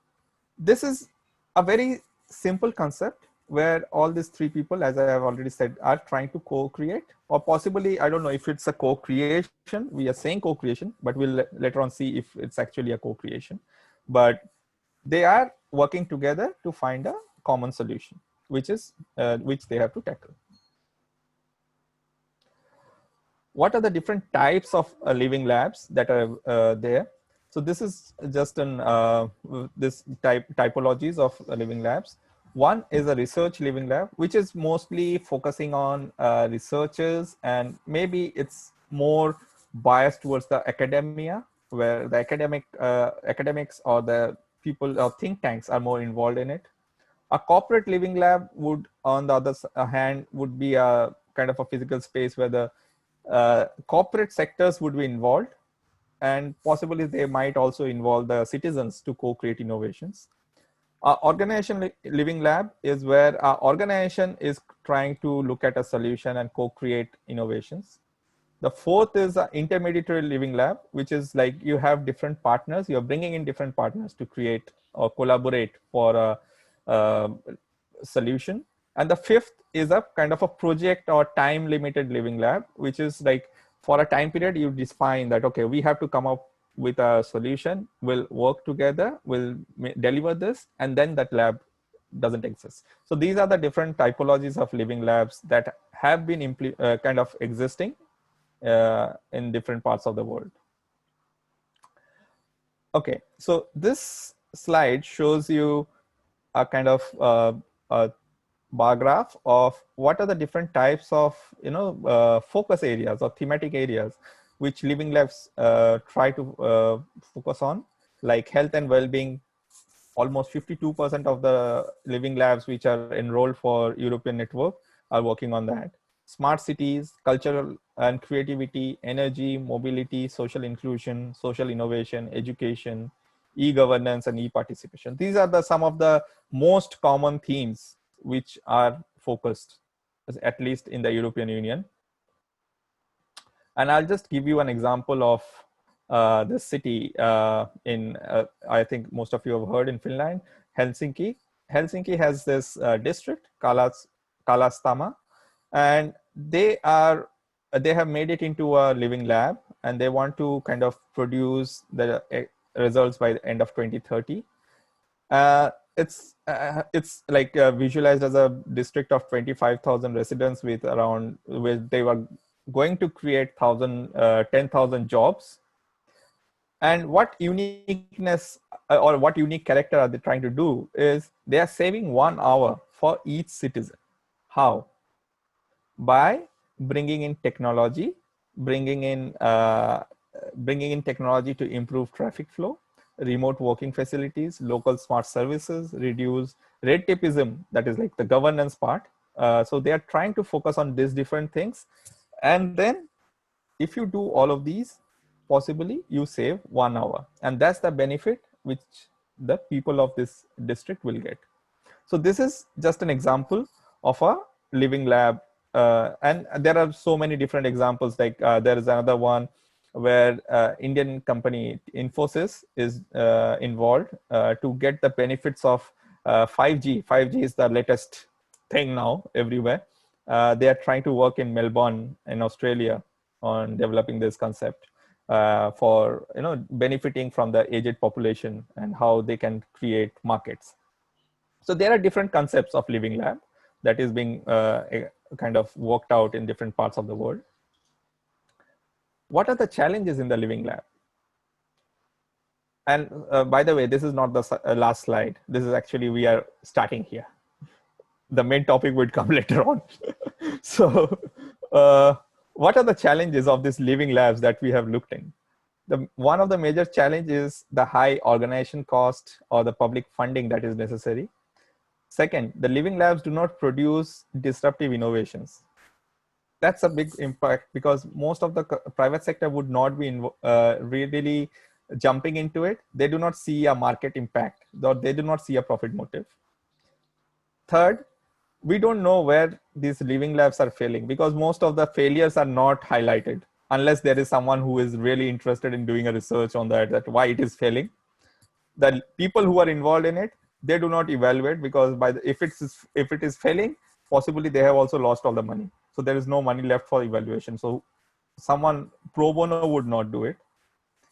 this is a very simple concept where all these three people, as I have already said, are trying to co-create, or possibly, I don't know if it's a co-creation. We are saying co-creation, but we'll later on see if it's actually a co-creation. But they are working together to find a common solution, which they have to tackle. What are the different types of living labs that are there? So this is just this typologies of living labs. One is a research living lab, which is mostly focusing on researchers, and maybe it's more biased towards the academia, where the academics or the people or think tanks are more involved in it. A corporate living lab would, on the other hand, would be a kind of a physical space where the corporate sectors would be involved, and possibly they might also involve the citizens to co-create innovations. Organization living lab is where our organization is trying to look at a solution and co-create innovations. The fourth is an intermediary living lab, which is like you have different partners, you're bringing in different partners to create or collaborate for a solution. And the fifth is a kind of a project or time limited living lab, which is like for a time period, you define that, okay, we have to come up with a solution, we'll work together, we'll deliver this, and then that lab doesn't exist. So these are the different typologies of living labs that have been kind of existing in different parts of the world. Okay, so this slide shows you a kind of a bar graph of what are the different types of focus areas or thematic areas which living labs try to focus on, like health and well-being. Almost 52% of the living labs which are enrolled for European network are working on that. Smart cities, cultural and creativity, energy, mobility, social inclusion, social innovation, education, e-governance, and e-participation. These are some of the most common themes which are focused, at least in the European Union. And I'll just give you an example of this city in, I think most of you have heard, in Finland, Helsinki. Helsinki has this district, Kalastama, and they have made it into a living lab, and they want to kind of produce the results by the end of 2030. It's like visualized as a district of 25,000 residents with around, where they were going to create 10,000 jobs. And what uniqueness or what unique character are they trying to do is they are saving 1 hour for each citizen. How? By bringing in technology, bringing in technology to improve traffic flow, remote working facilities, local smart services, reduce red tapeism, that is like the governance part. So they are trying to focus on these different things. And then if you do all of these, possibly you save 1 hour. And that's the benefit which the people of this district will get. So this is just an example of a living lab. And there are so many different examples. Like there is another one where Indian company Infosys is involved to get the benefits of 5G. 5G is the latest thing now everywhere. They are trying to work in Melbourne in Australia on developing this concept for benefiting from the aged population and how they can create markets. So there are different concepts of living lab that is being kind of worked out in different parts of the world. What are the challenges in the living lab? And by the way, this is not the last slide. This is actually, we are starting here. The main topic would come later on. So what are the challenges of these living labs that we have looked in? One of the major challenges is the high organization cost or the public funding that is necessary. Second, the living labs do not produce disruptive innovations. That's a big impact because most of the private sector would not be really jumping into it, they do not see a market impact, or they do not see a profit motive. Third, we don't know where these living labs are failing, because most of the failures are not highlighted unless there is someone who is really interested in doing a research on that why it is failing. The people who are involved in it, they do not evaluate, because if it is failing, possibly they have also lost all the money. So there is no money left for evaluation. So someone pro bono would not do it.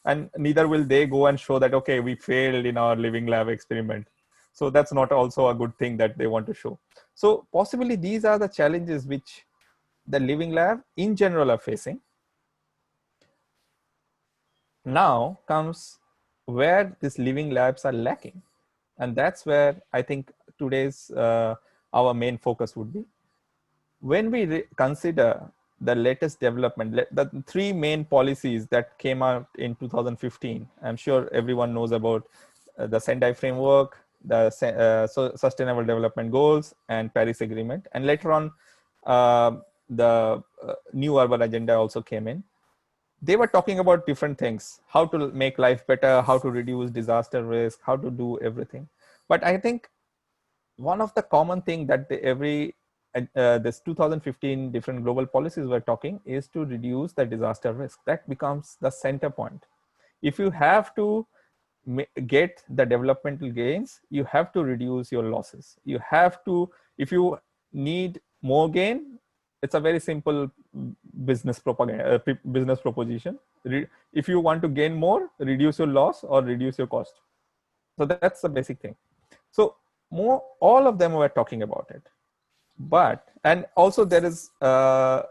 And neither will they go and show that, okay, we failed in our living lab experiment. So that's not also a good thing that they want to show. So possibly these are the challenges which the living lab in general are facing. Now comes where these living labs are lacking. And that's where I think today's our main focus would be. When we consider the latest development, the three main policies that came out in 2015, I'm sure everyone knows about the Sendai framework, the Sustainable Development Goals, and Paris Agreement. And later on, the New Urban Agenda also came in. They were talking about different things, how to make life better, how to reduce disaster risk, how to do everything. But I think one of the common thing that this 2015 different global policies were talking is to reduce the disaster risk. That becomes the center point. If you have to get the developmental gains, you have to reduce your losses. You have to, if you need more gain, it's a very simple business proposition. If you want to gain more, reduce your loss or reduce your cost. So that's the basic thing. So all of them were talking about it. But, and also there is a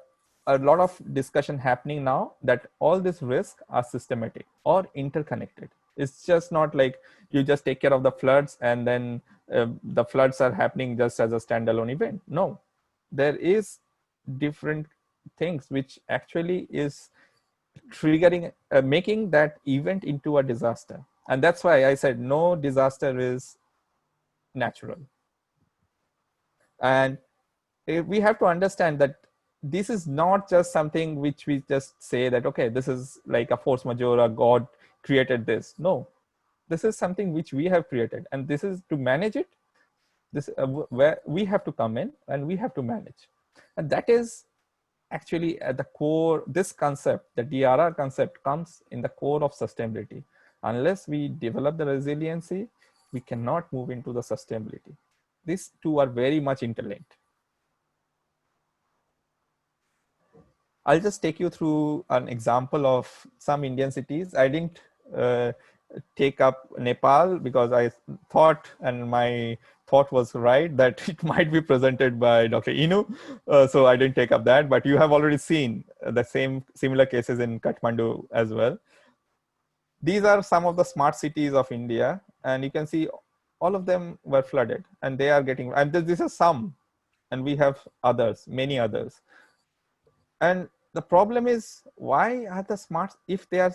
lot of discussion happening now that all these risks are systematic or interconnected. It's just not like you just take care of the floods and then the floods are happening just as a standalone event. No, there is different things which actually is triggering, making that event into a disaster. And that's why I said no disaster is natural. And we have to understand that this is not just something which we just say that, okay, this is like a force majeure, or God created this. No, this is something which we have created, and this is to manage it. This where we have to come in and we have to manage. And that is actually at the core. This concept, the DRR concept, comes in the core of sustainability. Unless we develop the resiliency, we cannot move into the sustainability. These two are very much interlinked. I'll just take you through an example of some Indian cities. I didn't take up Nepal because I thought, and my thought was right, that it might be presented by Dr. Inu. So I didn't take up that, but you have already seen the similar cases in Kathmandu as well. These are some of the smart cities of India, and you can see all of them were flooded, and they are getting, and this is some, and we have others, many others. And the problem is, why are the if they are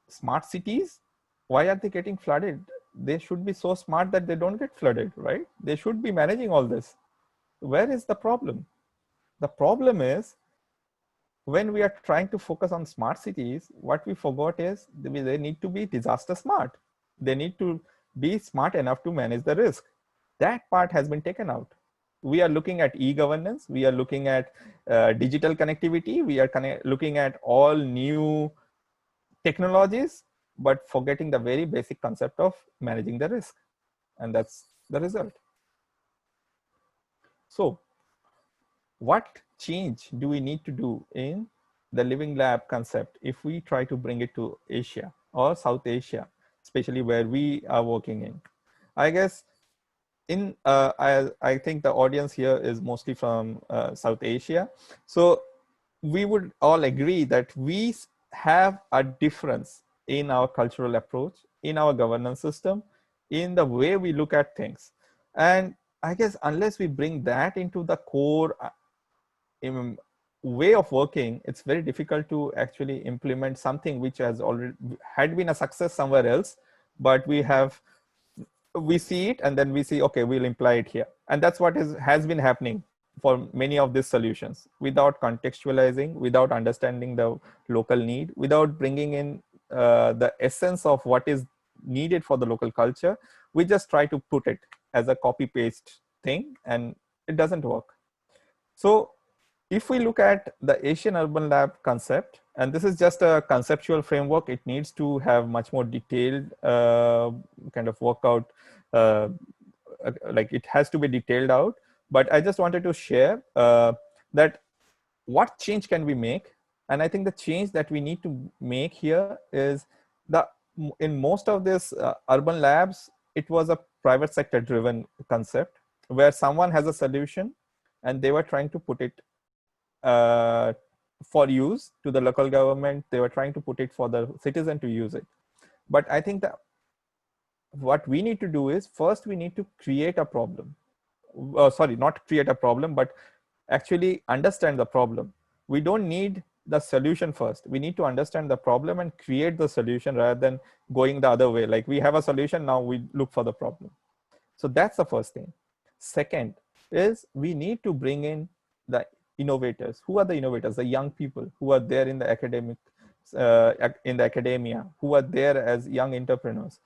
smart cities, why are they getting flooded? They should be so smart that they don't get flooded, right? They should be managing all this. Where is the problem? The problem is, when we are trying to focus on smart cities, what we forgot is they need to be disaster smart. They need to be smart enough to manage the risk. That part has been taken out. We are looking at e-governance. We are looking at digital connectivity. We are looking at all new technologies, but forgetting the very basic concept of managing the risk. And that's the result. So what change do we need to do in the living lab concept if we try to bring it to Asia or South Asia, especially where we are working in? I guess I think the audience here is mostly from South Asia. So we would all agree that we have a difference in our cultural approach, in our governance system, in the way we look at things. And I guess unless we bring that into the core way of working, it's very difficult to actually implement something which has already had been a success somewhere else, but we see it and then we see, okay, we'll imply it here. And that's what has been happening for many of these solutions, without contextualizing, without understanding the local need, without bringing in the essence of what is needed for the local culture, we just try to put it as a copy paste thing, and it doesn't work. So if we look at the Asian Urban Lab concept, and this is just a conceptual framework, it needs to have much more detailed kind of workout, like it has to be detailed out. But I just wanted to share that what change can we make? And I think the change that we need to make here is in most of this urban labs, it was a private sector driven concept where someone has a solution and they were trying to put it for use to the local government. They were trying to put it for the citizen to use it. But I think that what we need to do is first we need to create a problem. Sorry, not create a problem, but actually understand the problem. We don't need the solution first. We need to understand the problem and create the solution rather than going the other way. Like we have a solution, now we look for the problem. So that's the first thing. Second is we need to bring in the innovators. Who are the innovators? The young people who are there in the academia, who are there as young entrepreneurs.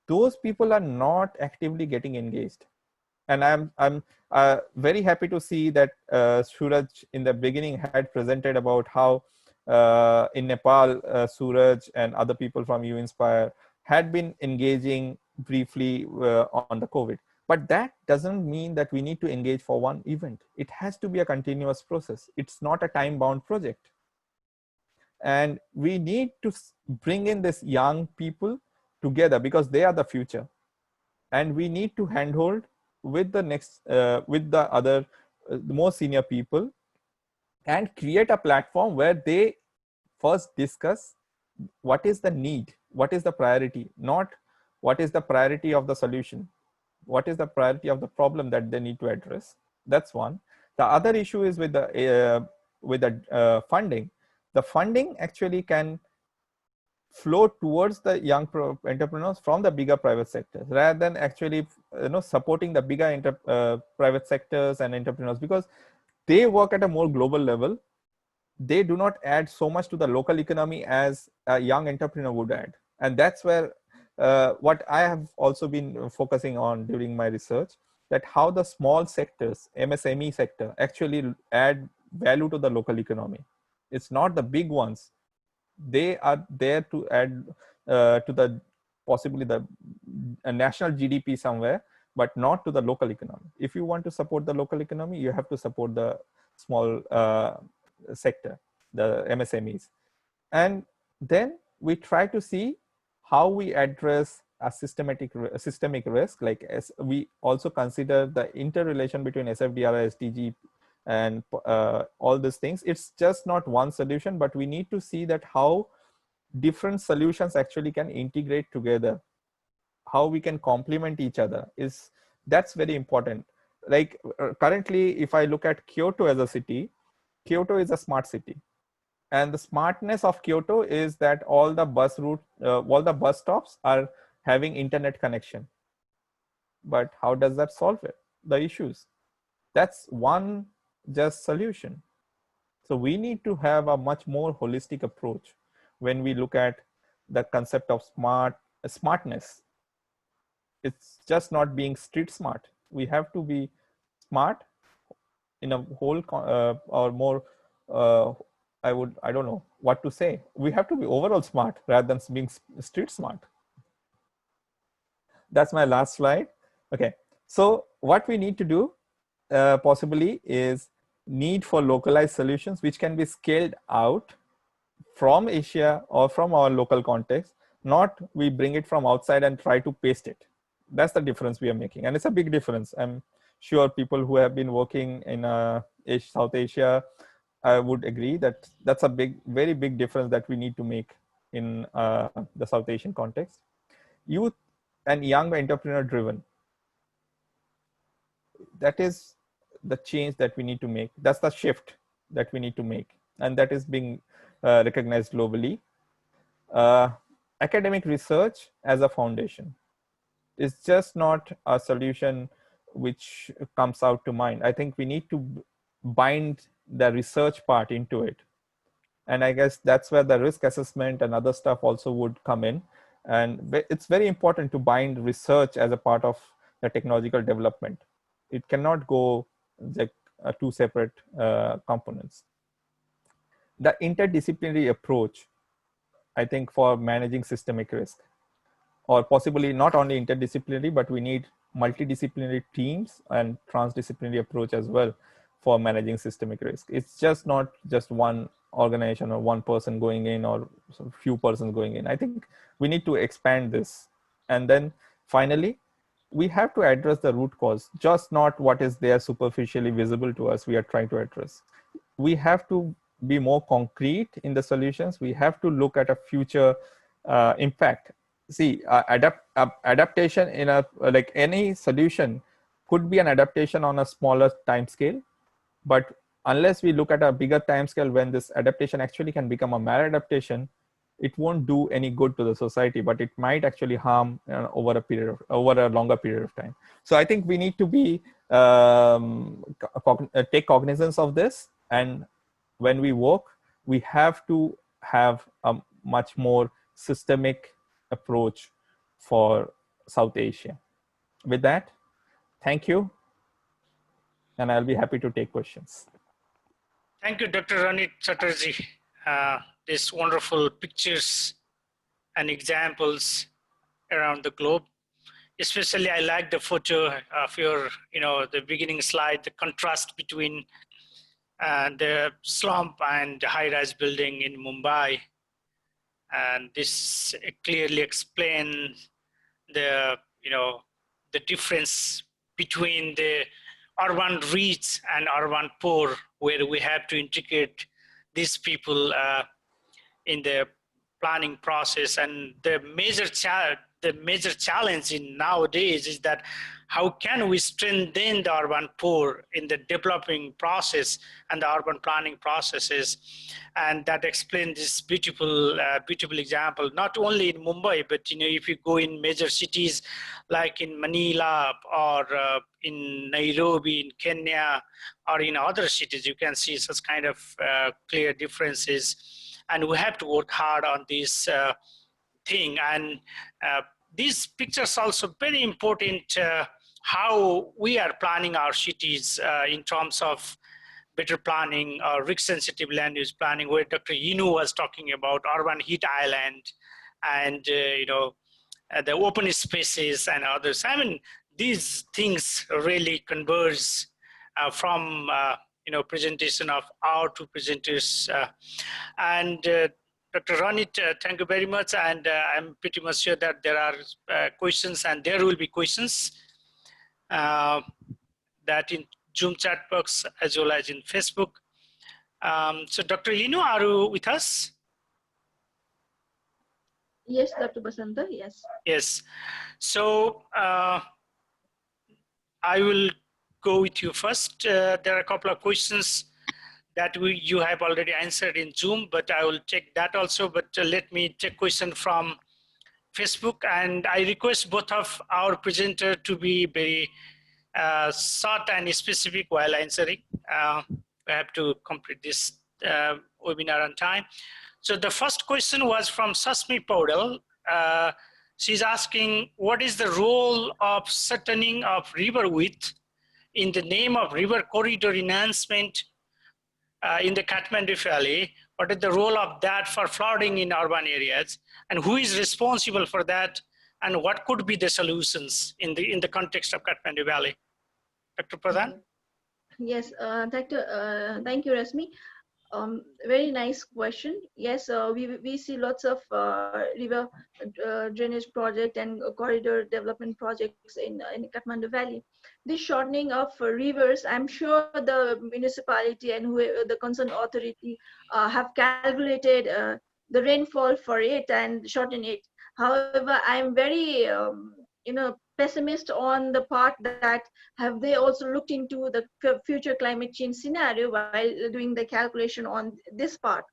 Those people are not actively getting engaged. And I'm very happy to see that Suraj in the beginning had presented about how in Nepal, Suraj and other people from You Inspire had been engaging briefly on the COVID. But that doesn't mean that we need to engage for one event. It has to be a continuous process. It's not a time-bound project. And we need to bring in this young people together because they are the future. And we need to handhold with the next, with the other, the more senior people, and create a platform where they first discuss what is the need, what is the priority, not what is the priority of the solution, what is the priority of the problem that they need to address. That's one. The other issue is with the funding. The funding actually can flow towards the young entrepreneurs from the bigger private sectors rather than actually supporting the bigger private sectors and entrepreneurs, because they work at a more global level. They do not add so much to the local economy as a young entrepreneur would add. And that's where what I have also been focusing on during my research, that how the small sectors, MSME sector, actually add value to the local economy. It's not the big ones. They are there to add to the possibly the national GDP somewhere, but not to the local economy. If you want to support the local economy, you have to support the small sector, the MSMEs. And then we try to see how we address a systemic risk. Like we also consider the interrelation between SFDR, SDG, and all these things. It's just not one solution, but we need to see that how different solutions actually can integrate together, how we can complement each other. That's very important. Like currently, if I look at Kyoto as a city, Kyoto is a smart city. And the smartness of Kyoto is that all the bus stops are having internet connection. But how does that solve the issues? That's one just solution. So we need to have a much more holistic approach when we look at the concept of smartness. It's just not being street smart. We have to be smart in a whole or more, I don't know what to say. We have to be overall smart rather than being street smart. That's my last slide. Okay, so what we need to do possibly is need for localized solutions which can be scaled out from Asia or from our local context, not we bring it from outside and try to paste it. That's the difference we are making. And it's a big difference. I'm sure people who have been working in South Asia, I would agree that that's a very big difference that we need to make in the South Asian context. Youth and young entrepreneur driven. That is the change that we need to make. That's the shift that we need to make. And that is being recognized globally. Academic research as a foundation is just not a solution which comes out to mind. I think we need to bind the research part into it. And I guess that's where the risk assessment and other stuff also would come in. And it's very important to bind research as a part of the technological development. It cannot go like two separate components. The interdisciplinary approach, I think, for managing systemic risk, or possibly not only interdisciplinary, but we need multidisciplinary teams and transdisciplinary approach as well for managing systemic risk. It's just not just one organization or one person going in or few persons going in. I think we need to expand this. And then finally, we have to address the root cause, just not what is there superficially visible to us we are trying to address. We have to be more concrete in the solutions. We have to look at a future impact. See, adaptation in a like any solution could be an adaptation on a smaller time scale, but unless we look at a bigger time scale when this adaptation actually can become a maladaptation, it won't do any good to the society, but it might actually harm over a longer period of time. So I think we need to be take cognizance of this, and when we work, we have to have a much more systemic approach for South Asia. With that, thank you, and I'll be happy to take questions. Thank you, Dr. Ranit Chatterjee. These wonderful pictures and examples around the globe. Especially, I like the photo of your, the beginning slide, the contrast between the slump and high-rise building in Mumbai. And this clearly explains the, the difference between the urban rich and urban poor, where we have to integrate these people in the planning process. And the major challenge in nowadays is that how can we strengthen the urban poor in the developing process and the urban planning processes? And that explains this beautiful example, not only in Mumbai, but if you go in major cities like in Manila or in Nairobi, in Kenya, or in other cities, you can see such kind of clear differences. And we have to work hard on this thing. And these pictures also very important how we are planning our cities in terms of better planning or risk-sensitive land use planning, where Dr. Inu was talking about urban heat island and the open spaces and others. I mean, these things really converge from presentation of our two presenters. And Dr. Ranit, thank you very much. And I'm pretty much sure that there are questions, and there will be questions that in Zoom chat box as well as in Facebook. So Dr. Inu, are you with us? Yes, Dr. Basanta, yes. Yes. So I will go with you first. There are a couple of questions that you have already answered in Zoom, but I will check that also. But let me take question from Facebook, and I request both of our presenter to be very short and specific while answering. We have to complete this webinar on time. So the first question was from Sasmi Paudel. She's asking, what is the role of shortening of river width in the name of river corridor enhancement in the Kathmandu Valley? What is the role of that for flooding in urban areas, and who is responsible for that, and what could be the solutions in the context of Kathmandu Valley? Dr. Pradhan? Yes, thank you, Rasmi. Very nice question. Yes, we see lots of river drainage project and corridor development projects in Kathmandu Valley. This shortening of rivers, I'm sure the municipality and whoever the concerned authority have calculated the rainfall for it and shorten it. However, I'm very pessimist on the part that have they also looked into the future climate change scenario while doing the calculation on this part.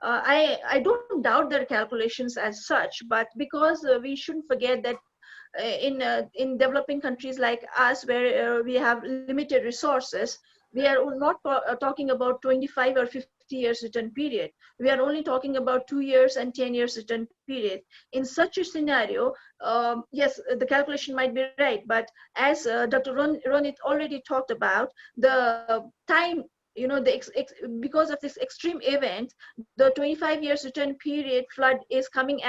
I don't doubt their calculations as such, but because we shouldn't forget that in developing countries like us, where we have limited resources, we are not talking about 25 or 50 50 years return period. We are only talking about 2 years and 10 years return period. In such a scenario, yes, the calculation might be right, but as Dr. Ranit already talked about, the time, because of this extreme event, the 25 years return period flood is coming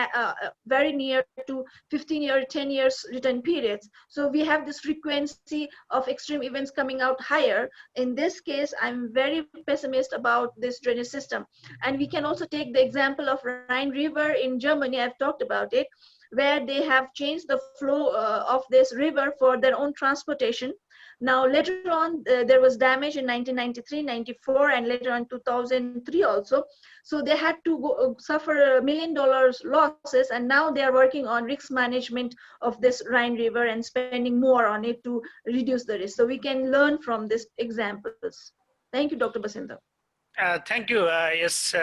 very near to 15-year, 10 years return periods. So we have this frequency of extreme events coming out higher. In this case, I'm very pessimist about this drainage system. And we can also take the example of Rhine River in Germany. I've talked about it, where they have changed the flow of this river for their own transportation. Now, later on, there was damage in 1993, 94, and later on 2003 also. So they had to suffer $1 million losses, and now they are working on risk management of this Rhine River and spending more on it to reduce the risk. So we can learn from these examples. Thank you, Dr. Basanta. Thank you. Yes,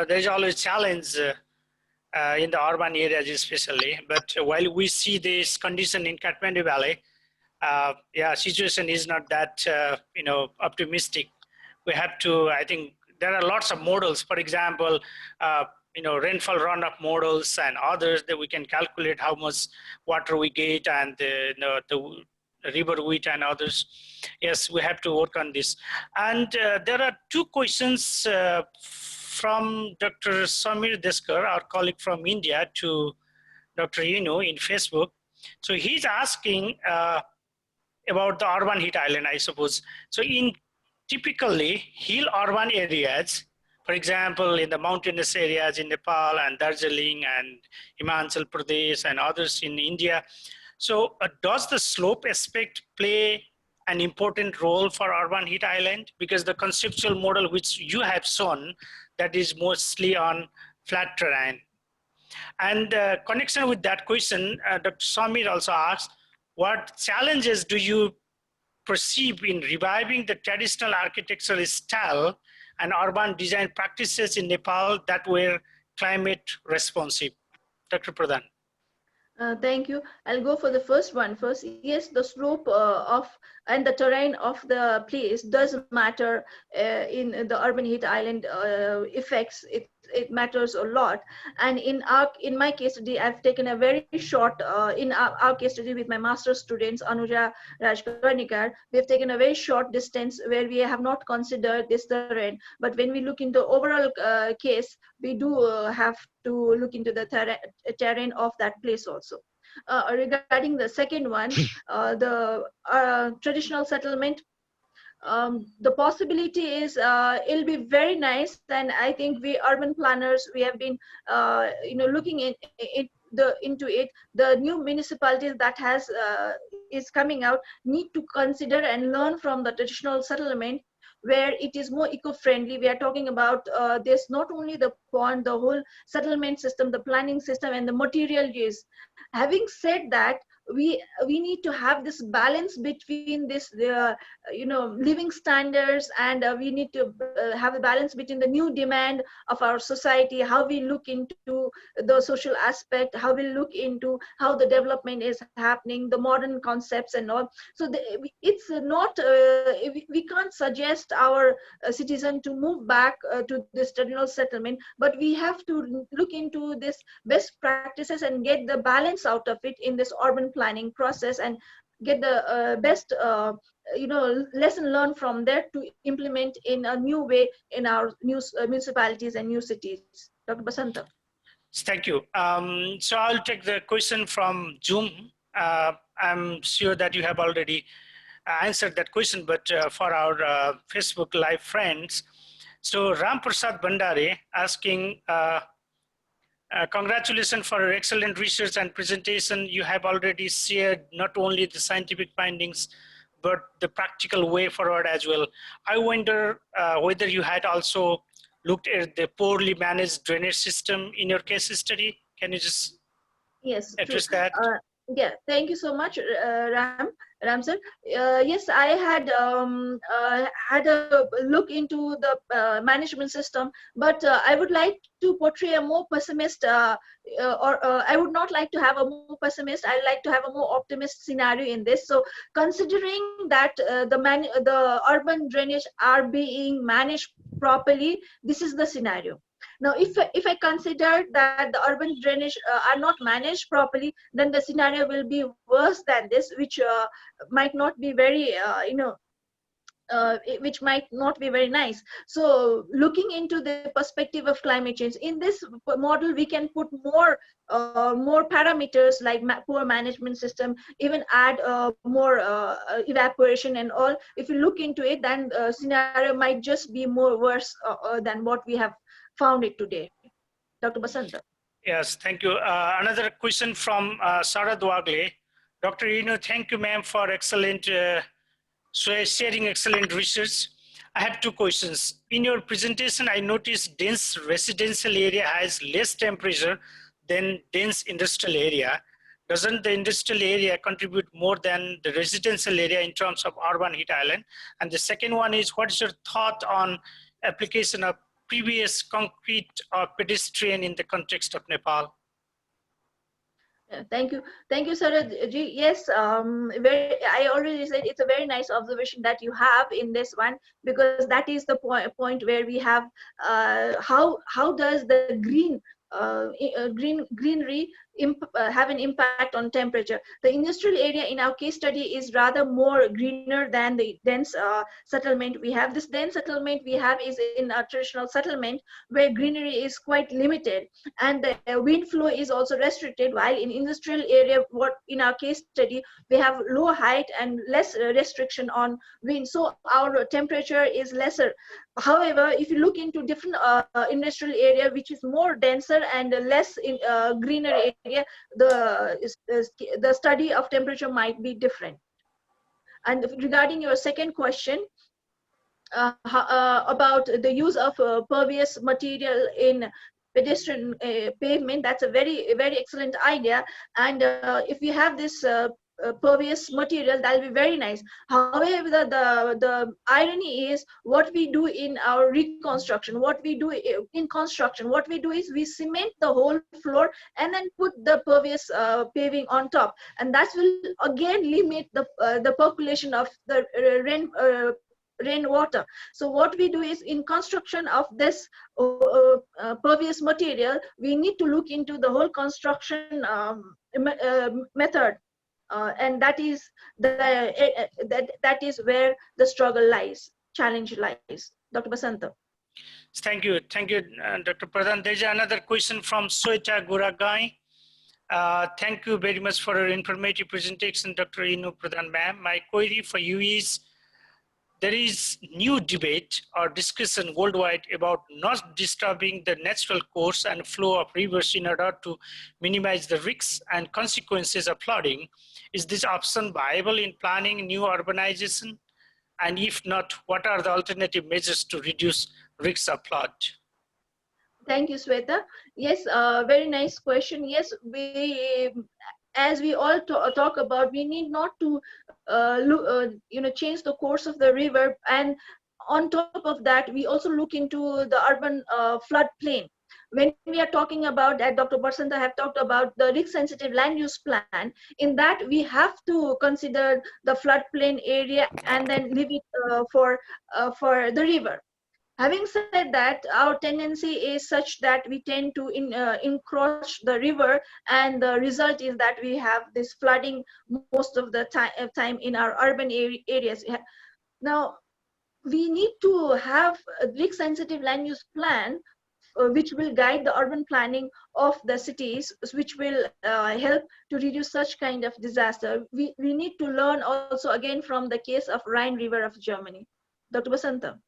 there's always challenge in the urban areas especially, but while we see this condition in Kathmandu Valley, situation is not that optimistic. We have to, I think there are lots of models. For example, rainfall runoff models and others that we can calculate how much water we get and the river width and others. Yes, we have to work on this. And there are two questions from Dr. Samir Deskar, our colleague from India, to Dr. Inu in Facebook. So he's asking about the urban heat island, I suppose. So in typically hill urban areas, for example, in the mountainous areas in Nepal and Darjeeling and Himalayan Pradesh and others in India, so does the slope aspect play an important role for urban heat island? Because the conceptual model which you have shown, that is mostly on flat terrain. And connection with that question, Dr. Samir also asked, what challenges do you perceive in reviving the traditional architectural style and urban design practices in Nepal that were climate responsive? Dr. Pradhan. Thank you. I'll go for the first one first. Yes, the slope and the terrain of the place does matter in the urban heat island effects. It matters a lot. And in my case study, I've taken a very short, in our case study with my master's students, Anuja Rajkarnikar, we've taken a very short distance where we have not considered this terrain. But when we look into overall case, we do have to look into the terrain of that place also. Regarding the second one, the traditional settlement, the possibility is it'll be very nice, and I think we urban planners, we have been looking into it. The new municipalities that is coming out need to consider and learn from the traditional settlement, where it is more eco-friendly. We are talking about this, not only the pond, the whole settlement system, the planning system, and the material use. Having said that, we need to have this balance between this living standards, and we need to have a balance between the new demand of our society, how we look into the social aspect, how we look into how the development is happening, the modern concepts and all. So it's not we can't suggest our citizen to move back to this traditional settlement, but we have to look into this best practices and get the balance out of it in this urban planning process, and get the best lesson learned from there to implement in a new way in our new municipalities and new cities. Dr. Basanta. Thank you. So I'll take the question from Zoom. I'm sure that you have already answered that question, but for our Facebook Live friends, so Ram Prasad Bandare asking, congratulations for your excellent research and presentation. You have already shared not only the scientific findings, but the practical way forward as well. I wonder whether you had also looked at the poorly managed drainage system in your case study. Can you just address that? Yeah, thank you so much, Ram sir. Yes, I had a look into the management system, but I would like to portray a more pessimist, or I would not like to have a more pessimist. I like to have a more optimist scenario in this. So, considering that the urban drainage are being managed properly, this is the scenario. Now, if I consider that the urban drainage are not managed properly, then the scenario will be worse than this, which might not be very, which might not be very nice. So, looking into the perspective of climate change, in this model, we can put more parameters like poor management system, even add more evaporation and all. If you look into it, then scenario might just be more worse than what we have found it today. Dr. Basanta. Yes, thank you. Another question from Sarad Wagle. Dr. Inu, thank you, ma'am, for excellent sharing excellent research. I have two questions. In your presentation, I noticed dense residential area has less temperature than dense industrial area. Doesn't the industrial area contribute more than the residential area in terms of urban heat island? And the second one is, what is your thought on application of previous concrete or pedestrian in the context of Nepal? Thank you, Saraj. Yes, I already said it's a very nice observation that you have in this one, because that is the point where we have how does the greenery have an impact on temperature. The industrial area in our case study is rather more greener than the dense settlement we have. This dense settlement we have is in a traditional settlement where greenery is quite limited, and the wind flow is also restricted, while in industrial area, what in our case study, we have low height and less restriction on wind, so our temperature is lesser. However, if you look into different industrial area which is more denser and less in greener area, the study of temperature might be different. And regarding your second question, about the use of pervious material in pedestrian pavement, that's a very excellent idea. And if we have this pervious material, that'll be very nice. However, the irony is, what we do in our reconstruction, what we do in construction, what we do is we cement the whole floor and then put the pervious paving on top, and that will again limit the population of the rainwater. So what we do is, in construction of this pervious material, we need to look into the whole construction method, and that is where the struggle lies, challenge lies. Dr. Basanta. Thank you, Dr. Pradhan. There's another question from Soita Guragai. Thank you very much for your informative presentation, Dr. Inu Pradhan, ma'am. My query for you is, there is new debate or discussion worldwide about not disturbing the natural course and flow of rivers in order to minimize the risks and consequences of flooding. Is this option viable in planning new urbanization? And if not, what are the alternative measures to reduce risks of flood? Thank you, Sweta. Yes, very nice question. Yes, as we all talk about, we need not to change the course of the river, and on top of that, we also look into the urban flood plain. When we are talking about, that Dr. Basanta have talked about the risk sensitive land use plan, in that we have to consider the floodplain area and then leave it for the river. Having said that, our tendency is such that we tend to encroach the river, and the result is that we have this flooding most of the time in our urban areas. Now, we need to have a risk sensitive land use plan which will guide the urban planning of the cities, which will help to reduce such kind of disaster. We need to learn also again from the case of Rhine River of Germany. Dr. Basanta.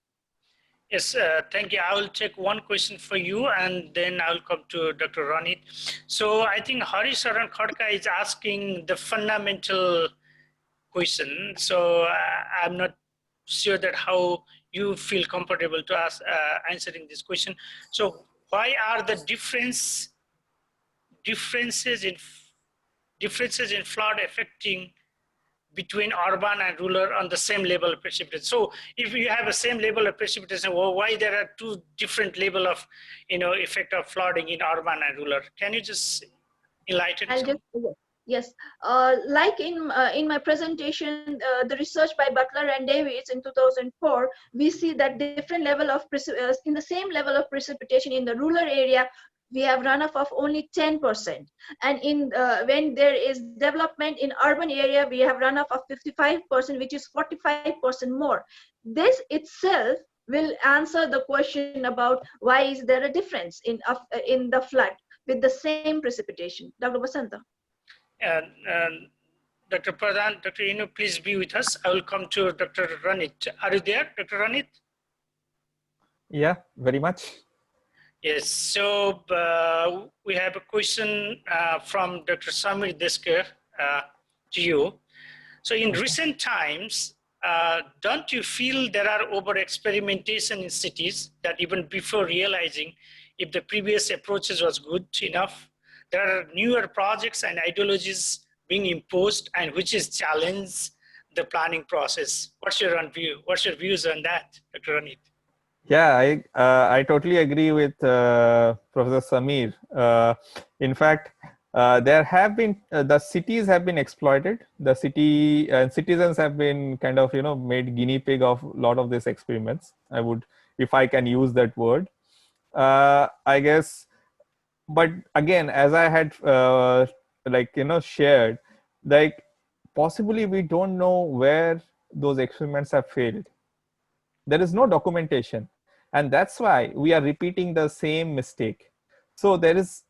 Yes, thank you. I will take one question for you, and then I will come to Dr. Ranit. So I think Hari Saran Khadka is asking the fundamental question. So I'm not sure that how you feel comfortable to ask answering this question. So why are the differences in differences in flood affecting between urban and rural on the same level of precipitation. So if you have a same level of precipitation, well, why there are two different level of, effect of flooding in urban and rural? Can you just enlighten? I'll just, yes, like in my presentation, the research by Butler and Davies in 2004, we see that different level of in the same level of precipitation in the rural area, we have runoff of only 10%, and in when there is development in urban area, we have runoff of 55%, which is 45% more. This itself will answer the question about why is there a difference in the flood with the same precipitation. Dr. Basanta. And Dr. Pradhan, Dr. Inu, please be with us. I will come to Dr. Ranit. Are you there, Dr. Ranit? Yeah, very much. Yes, so we have a question from Dr. Samir Desker to you. So in recent times, don't you feel there are over experimentation in cities that even before realizing if the previous approaches was good enough, there are newer projects and ideologies being imposed and which is challenge the planning process? What's your view? What's your views on that, Dr. Ranit? Yeah, I totally agree with Professor Samir. In fact, there have been the cities have been exploited. The citizens have been kind of made guinea pig of a lot of these experiments. I would, if I can use that word, I guess. But again, as I had shared, like possibly we don't know where those experiments have failed. There is no documentation, and that's why we are repeating the same mistake. So there is,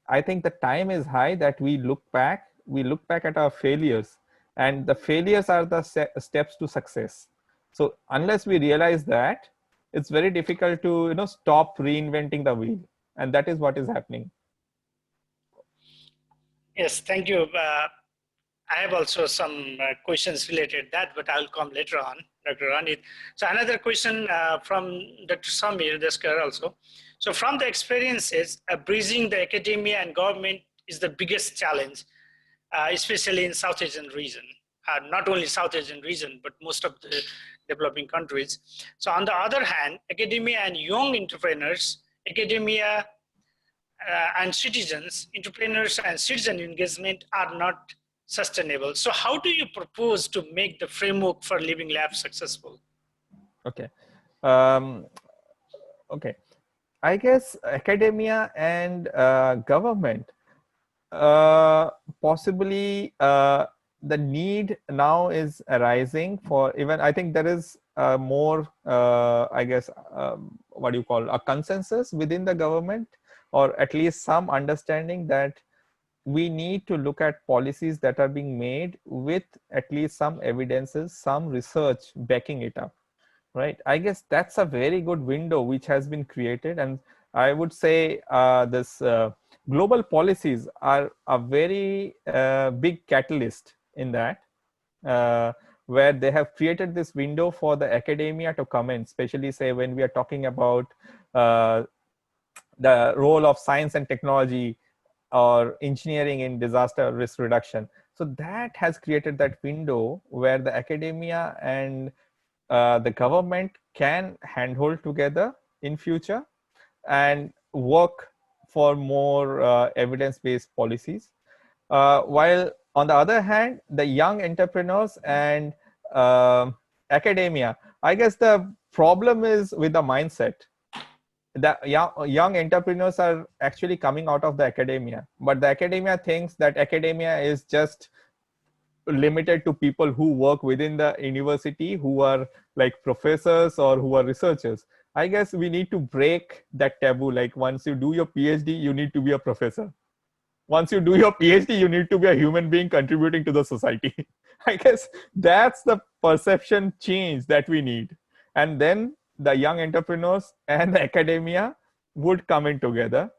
I think the time is high that we look back at our failures, and the failures are the steps to success. So unless we realize that, it's very difficult to stop reinventing the wheel, and that is what is happening. Yes, thank you. I have also some questions related to that, but I'll come later on, Dr. Ranit. So another question from Dr. Samir Desker also. So from the experiences, bridging the academia and government is the biggest challenge, especially in South Asian region. Not only South Asian region, but most of the developing countries. So on the other hand, academia and young entrepreneurs, academia and citizens, entrepreneurs and citizen engagement are not sustainable. So how do you propose to make the framework for living lab successful? Okay. Okay. I guess academia and government, possibly the need now is arising for even, I think there is more, I guess, what do you call, a consensus within the government, or at least some understanding that we need to look at policies that are being made with at least some evidences, some research backing it up, right? I guess that's a very good window which has been created, and I would say this global policies are a very big catalyst in that, where they have created this window for the academia to come in, especially say when we are talking about the role of science and technology or engineering in disaster risk reduction. So that has created that window where the academia and the government can handhold together in future and work for more evidence-based policies. While on the other hand, the young entrepreneurs and academia, I guess the problem is with the mindset. The young entrepreneurs are actually coming out of the academia, but the academia thinks that academia is just limited to people who work within the university, who are like professors or who are researchers. I guess we need to break that taboo. Like once you do your PhD, you need to be a professor. Once you do your PhD, you need to be a human being contributing to the society. I guess that's the perception change that we need. And then the young entrepreneurs and the academia would come in together.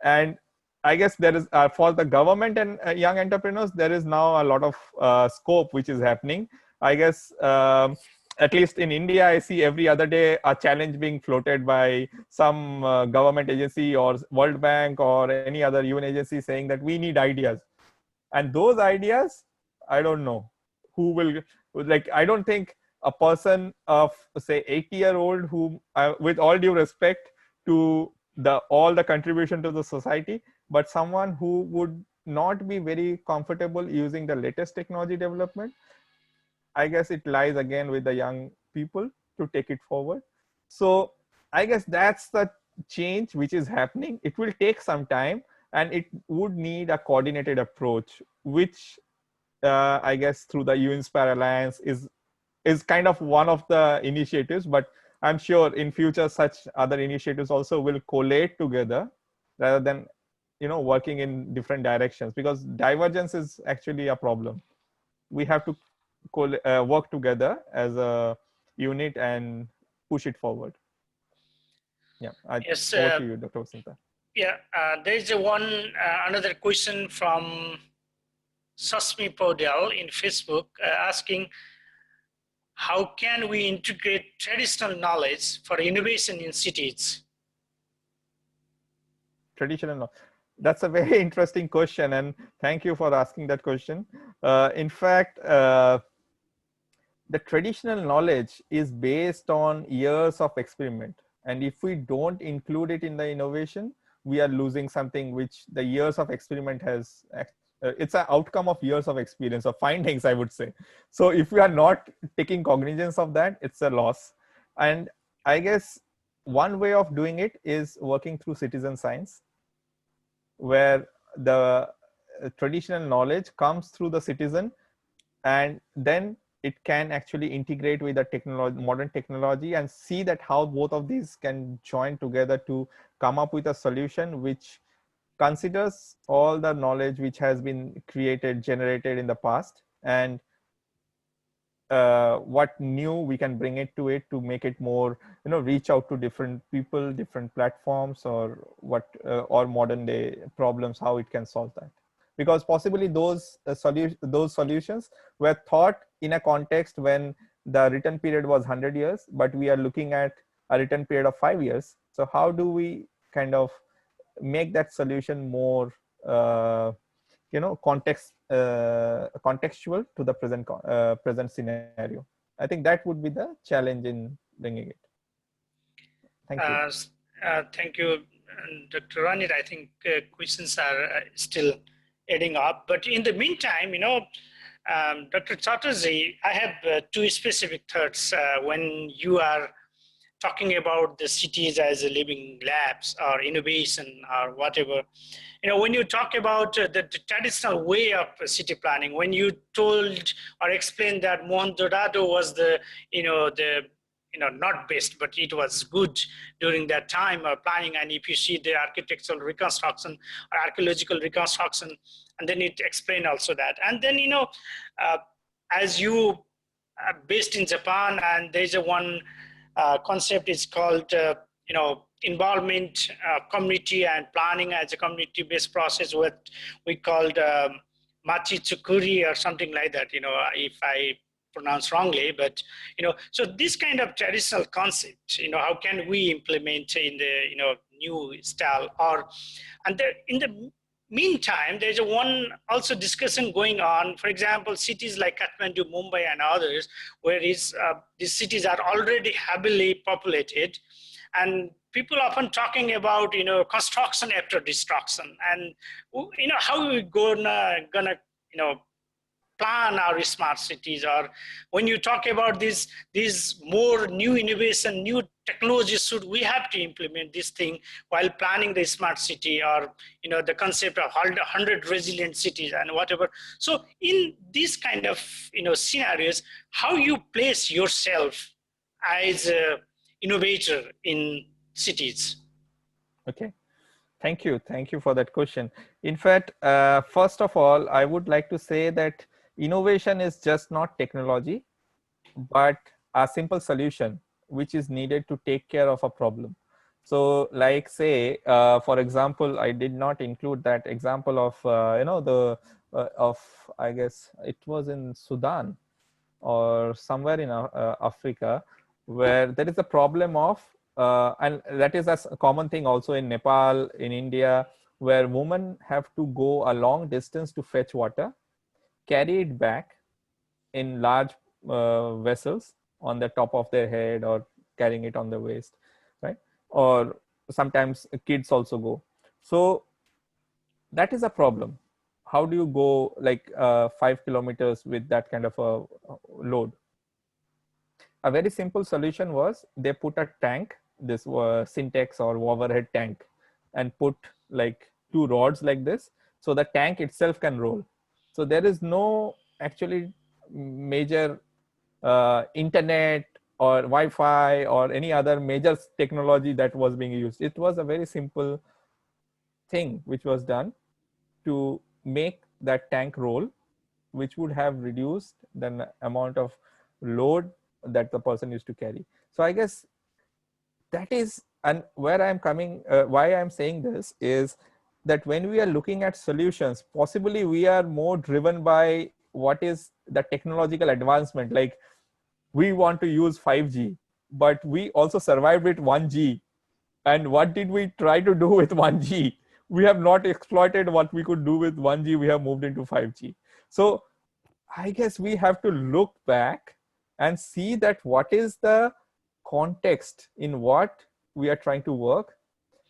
And I guess there is, for the government and young entrepreneurs, there is now a lot of scope which is happening. I guess, at least in India, I see every other day a challenge being floated by some government agency or World Bank or any other UN agency saying that we need ideas. And those ideas, I don't know who will, like, I don't think a person of say 80-year-old who, with all due respect to all the contribution to the society, but someone who would not be very comfortable using the latest technology development, I guess it lies again with the young people to take it forward. So I guess that's the change which is happening. It will take some time, and it would need a coordinated approach, which I guess through the UInspire Alliance is kind of one of the initiatives, but I'm sure in future such other initiatives also will collate together rather than working in different directions, because divergence is actually a problem. We have to work together as a unit and push it forward. Yeah, Yes. Over to you, Dr. Basanta. Yeah, there is another question from Sasmi Podel in Facebook asking, how can we integrate traditional knowledge for innovation in cities? Traditional, that's a very interesting question, and thank you for asking that question. In fact, the traditional knowledge is based on years of experiment, and if we don't include it in the innovation, we are losing something which the years of experiment has. It's an outcome of years of experience, of findings, I would say. So if we are not taking cognizance of that, it's a loss. And I guess one way of doing it is working through citizen science, where the traditional knowledge comes through the citizen, and then it can actually integrate with the technology, modern technology, and see that how both of these can join together to come up with a solution which considers all the knowledge which has been generated in the past, and what new we can bring it to make it more, reach out to different people, different platforms, or or modern day problems, how it can solve that. Because possibly those solutions were thought in a context when the written period was 100 years, but we are looking at a written period of 5 years. So how do we kind of make that solution more contextual to the present scenario? I think that would be the challenge in bringing it. Thank you. Thank you, Dr. Ranit. I think questions are still adding up. But in the meantime, Dr. Chatterjee, I have two specific thoughts when you are talking about the cities as a living labs or innovation or whatever. When you talk about the traditional way of city planning, when you told or explained that Moderator was the not best, but it was good during that time of planning. And if you see the architectural reconstruction or archaeological reconstruction, and then it explained also that. And then, as you are based in Japan, and there's one concept is called, involvement, community and planning as a community-based process, what we called Machi Tsukuri or something like that, if I pronounce wrongly, but so this kind of traditional concept, how can we implement in the new style? And in the meantime, there's one also discussion going on. For example, cities like Kathmandu, Mumbai, and others, where these cities are already heavily populated, and people often talking about construction after destruction, and how we gonna plan our smart cities. Or when you talk about these more new innovation, new technologies, should we have to implement this thing while planning the smart city, or the concept of 100 resilient cities and whatever. So in these kind of scenarios, how you place yourself as a innovator in cities? Okay. Thank you for that question. In fact, first of all, I would like to say that innovation is just not technology, but a simple solution which is needed to take care of a problem. So like say, for example, I did not include that example of, I guess it was in Sudan or somewhere in Africa, where there is a problem of, and that is a common thing also in Nepal, in India, where women have to go a long distance to fetch water, carry it back in large vessels on the top of their head or carrying it on the waist, right? Or sometimes kids also go. So that is a problem. How do you go like 5 kilometers with that kind of a load? A very simple solution was they put a tank, this syntax or overhead tank, and put like two rods like this, so the tank itself can roll. So there is no actually major internet or Wi-Fi or any other major technology that was being used. It was a very simple thing which was done to make that tank roll, which would have reduced the amount of load that the person used to carry. So I guess that is, and where I'm coming, why I'm saying this is that when we are looking at solutions, possibly we are more driven by what is the technological advancement. Like we want to use 5G, but we also survived with 1G. And what did we try to do with 1G? We have not exploited what we could do with 1G. We have moved into 5G. So I guess we have to look back and see that what is the context in what we are trying to work.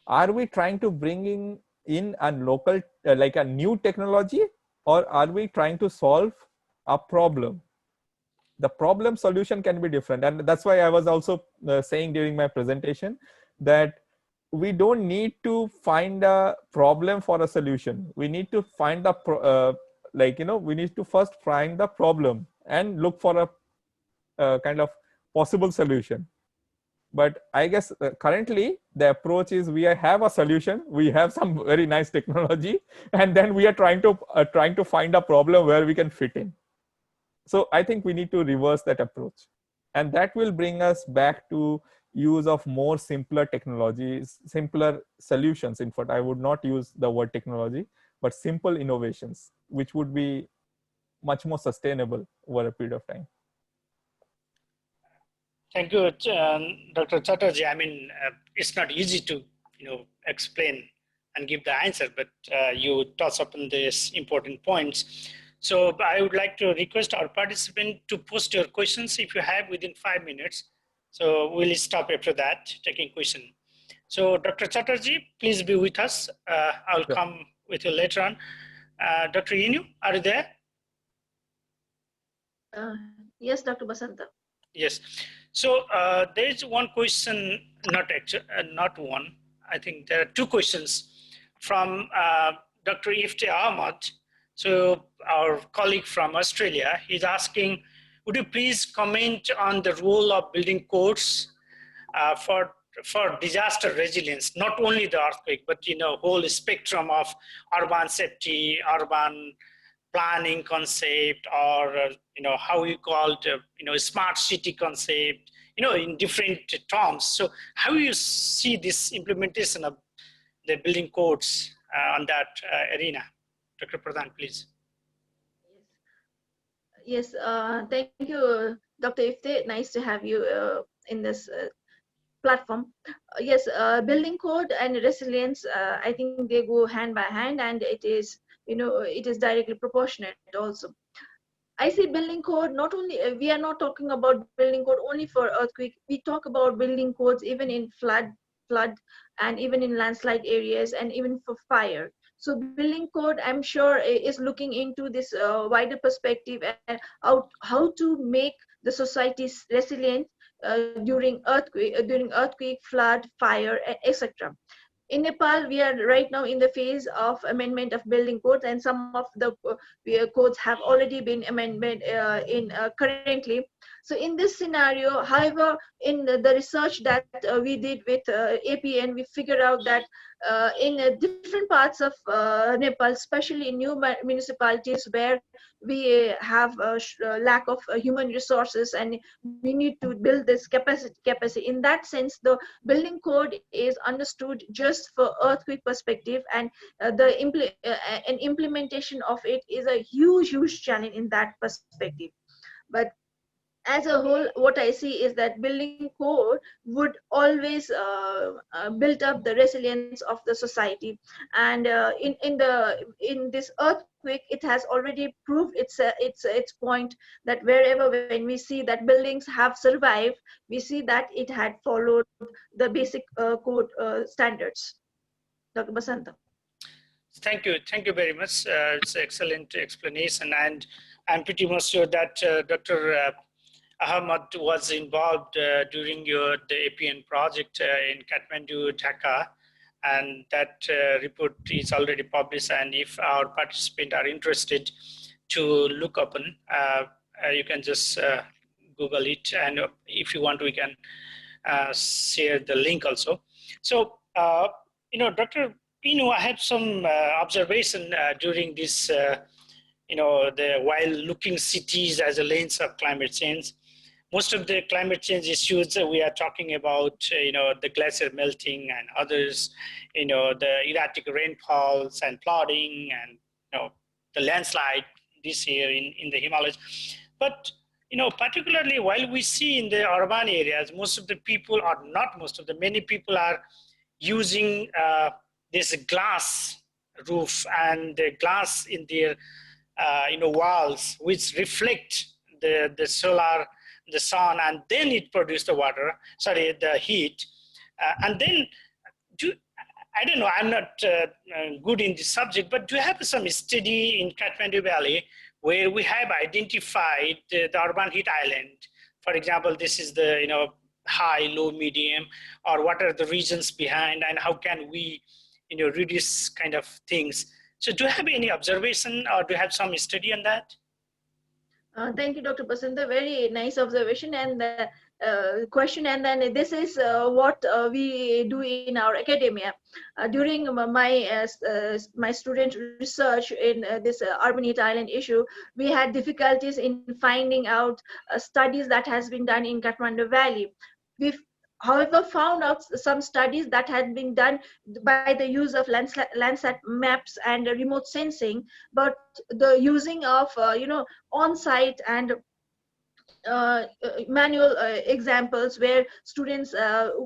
Are we trying to bring in a local, like a new technology, or are we trying to solve a problem? The problem solution can be different. And that's why I was also saying during my presentation that we don't need to find a problem for a solution. We need to find the we need to first find the problem and look for a kind of possible solution. But I guess currently the approach is we have a solution, we have some very nice technology, and then we are trying to find a problem where we can fit in. So I think we need to reverse that approach, and that will bring us back to use of more simpler technologies, simpler solutions. In fact, I would not use the word technology, but simple innovations, which would be much more sustainable over a period of time. Thank you, Dr. Chatterjee. I mean, it's not easy to explain and give the answer, but you touch upon these important points. So I would like to request our participant to post your questions if you have within 5 minutes. So we'll stop after that, taking question. So Dr. Chatterjee, please be with us. I'll come with you later on. Dr. Inu, are you there? Yes, Dr. Basanta. Yes. So there is one question, not one. I think there are two questions from Dr. Ifte Ahmad. So our colleague from Australia, he's asking, would you please comment on the role of building codes for disaster resilience, not only the earthquake, but whole spectrum of urban safety, urban planning concept, or how you call it, smart city concept, in different terms. So how you see this implementation of the building codes on that arena? Dr. Pradhan, please. Yes, thank you, Dr. Ifte. Nice to have you in this platform. Yes, building code and resilience, I think they go hand by hand, and it is, it is directly proportionate also. I see building code not only, we are not talking about building code only for earthquake. We talk about building codes even in flood, and even in landslide areas, and even for fire. So building code, I'm sure, is looking into this wider perspective and how to make the societies resilient during earthquake, flood, fire, etc. In Nepal, we are right now in the phase of amendment of building codes, and some of the codes have already been amended currently. So in this scenario, however, in the research that we did with APN, we figured out that in different parts of Nepal, especially in new municipalities where we have a lack of human resources, and we need to build this capacity. In that sense, the building code is understood just for earthquake perspective, and an implementation of it is a huge challenge in that perspective. But as a whole, what I see is that building code would always build up the resilience of the society. And in this earthquake, it has already proved its point, that wherever when we see that buildings have survived, we see that it had followed the basic code standards. Dr. Basanta. Thank you very much. It's an excellent explanation, and I'm pretty much sure that Dr. Ahmad was involved during the APN project in Kathmandu, Dhaka, and that report is already published. And if our participants are interested to look upon, you can just Google it, and if you want, we can share the link also. So, Dr. Inu, I had some observation during this, while looking cities as a lens of climate change. Most of the climate change issues we are talking about, the glacier melting and others, the erratic rainfalls and flooding and, the landslide this year in the Himalayas. But, particularly while we see in the urban areas, most of the people are not most of the, many people are using this glass roof and the glass in their walls, which reflect the solar, the sun, and then it produces the heat. And then, I don't know, I'm not good in this subject, but do you have some study in Kathmandu Valley where we have identified the urban heat island? For example, this is the high, low, medium, or what are the regions behind, and how can we reduce kind of things? So do you have any observation, or do you have some study on that? Thank you, Dr. Basanta. Very nice observation and question. And then this is what we do in our academia. During my student research in this urban heat island issue, we had difficulties in finding out studies that has been done in Kathmandu Valley. We've however found out some studies that had been done by the use of Landsat maps and remote sensing, but the using of on-site and manual examples where students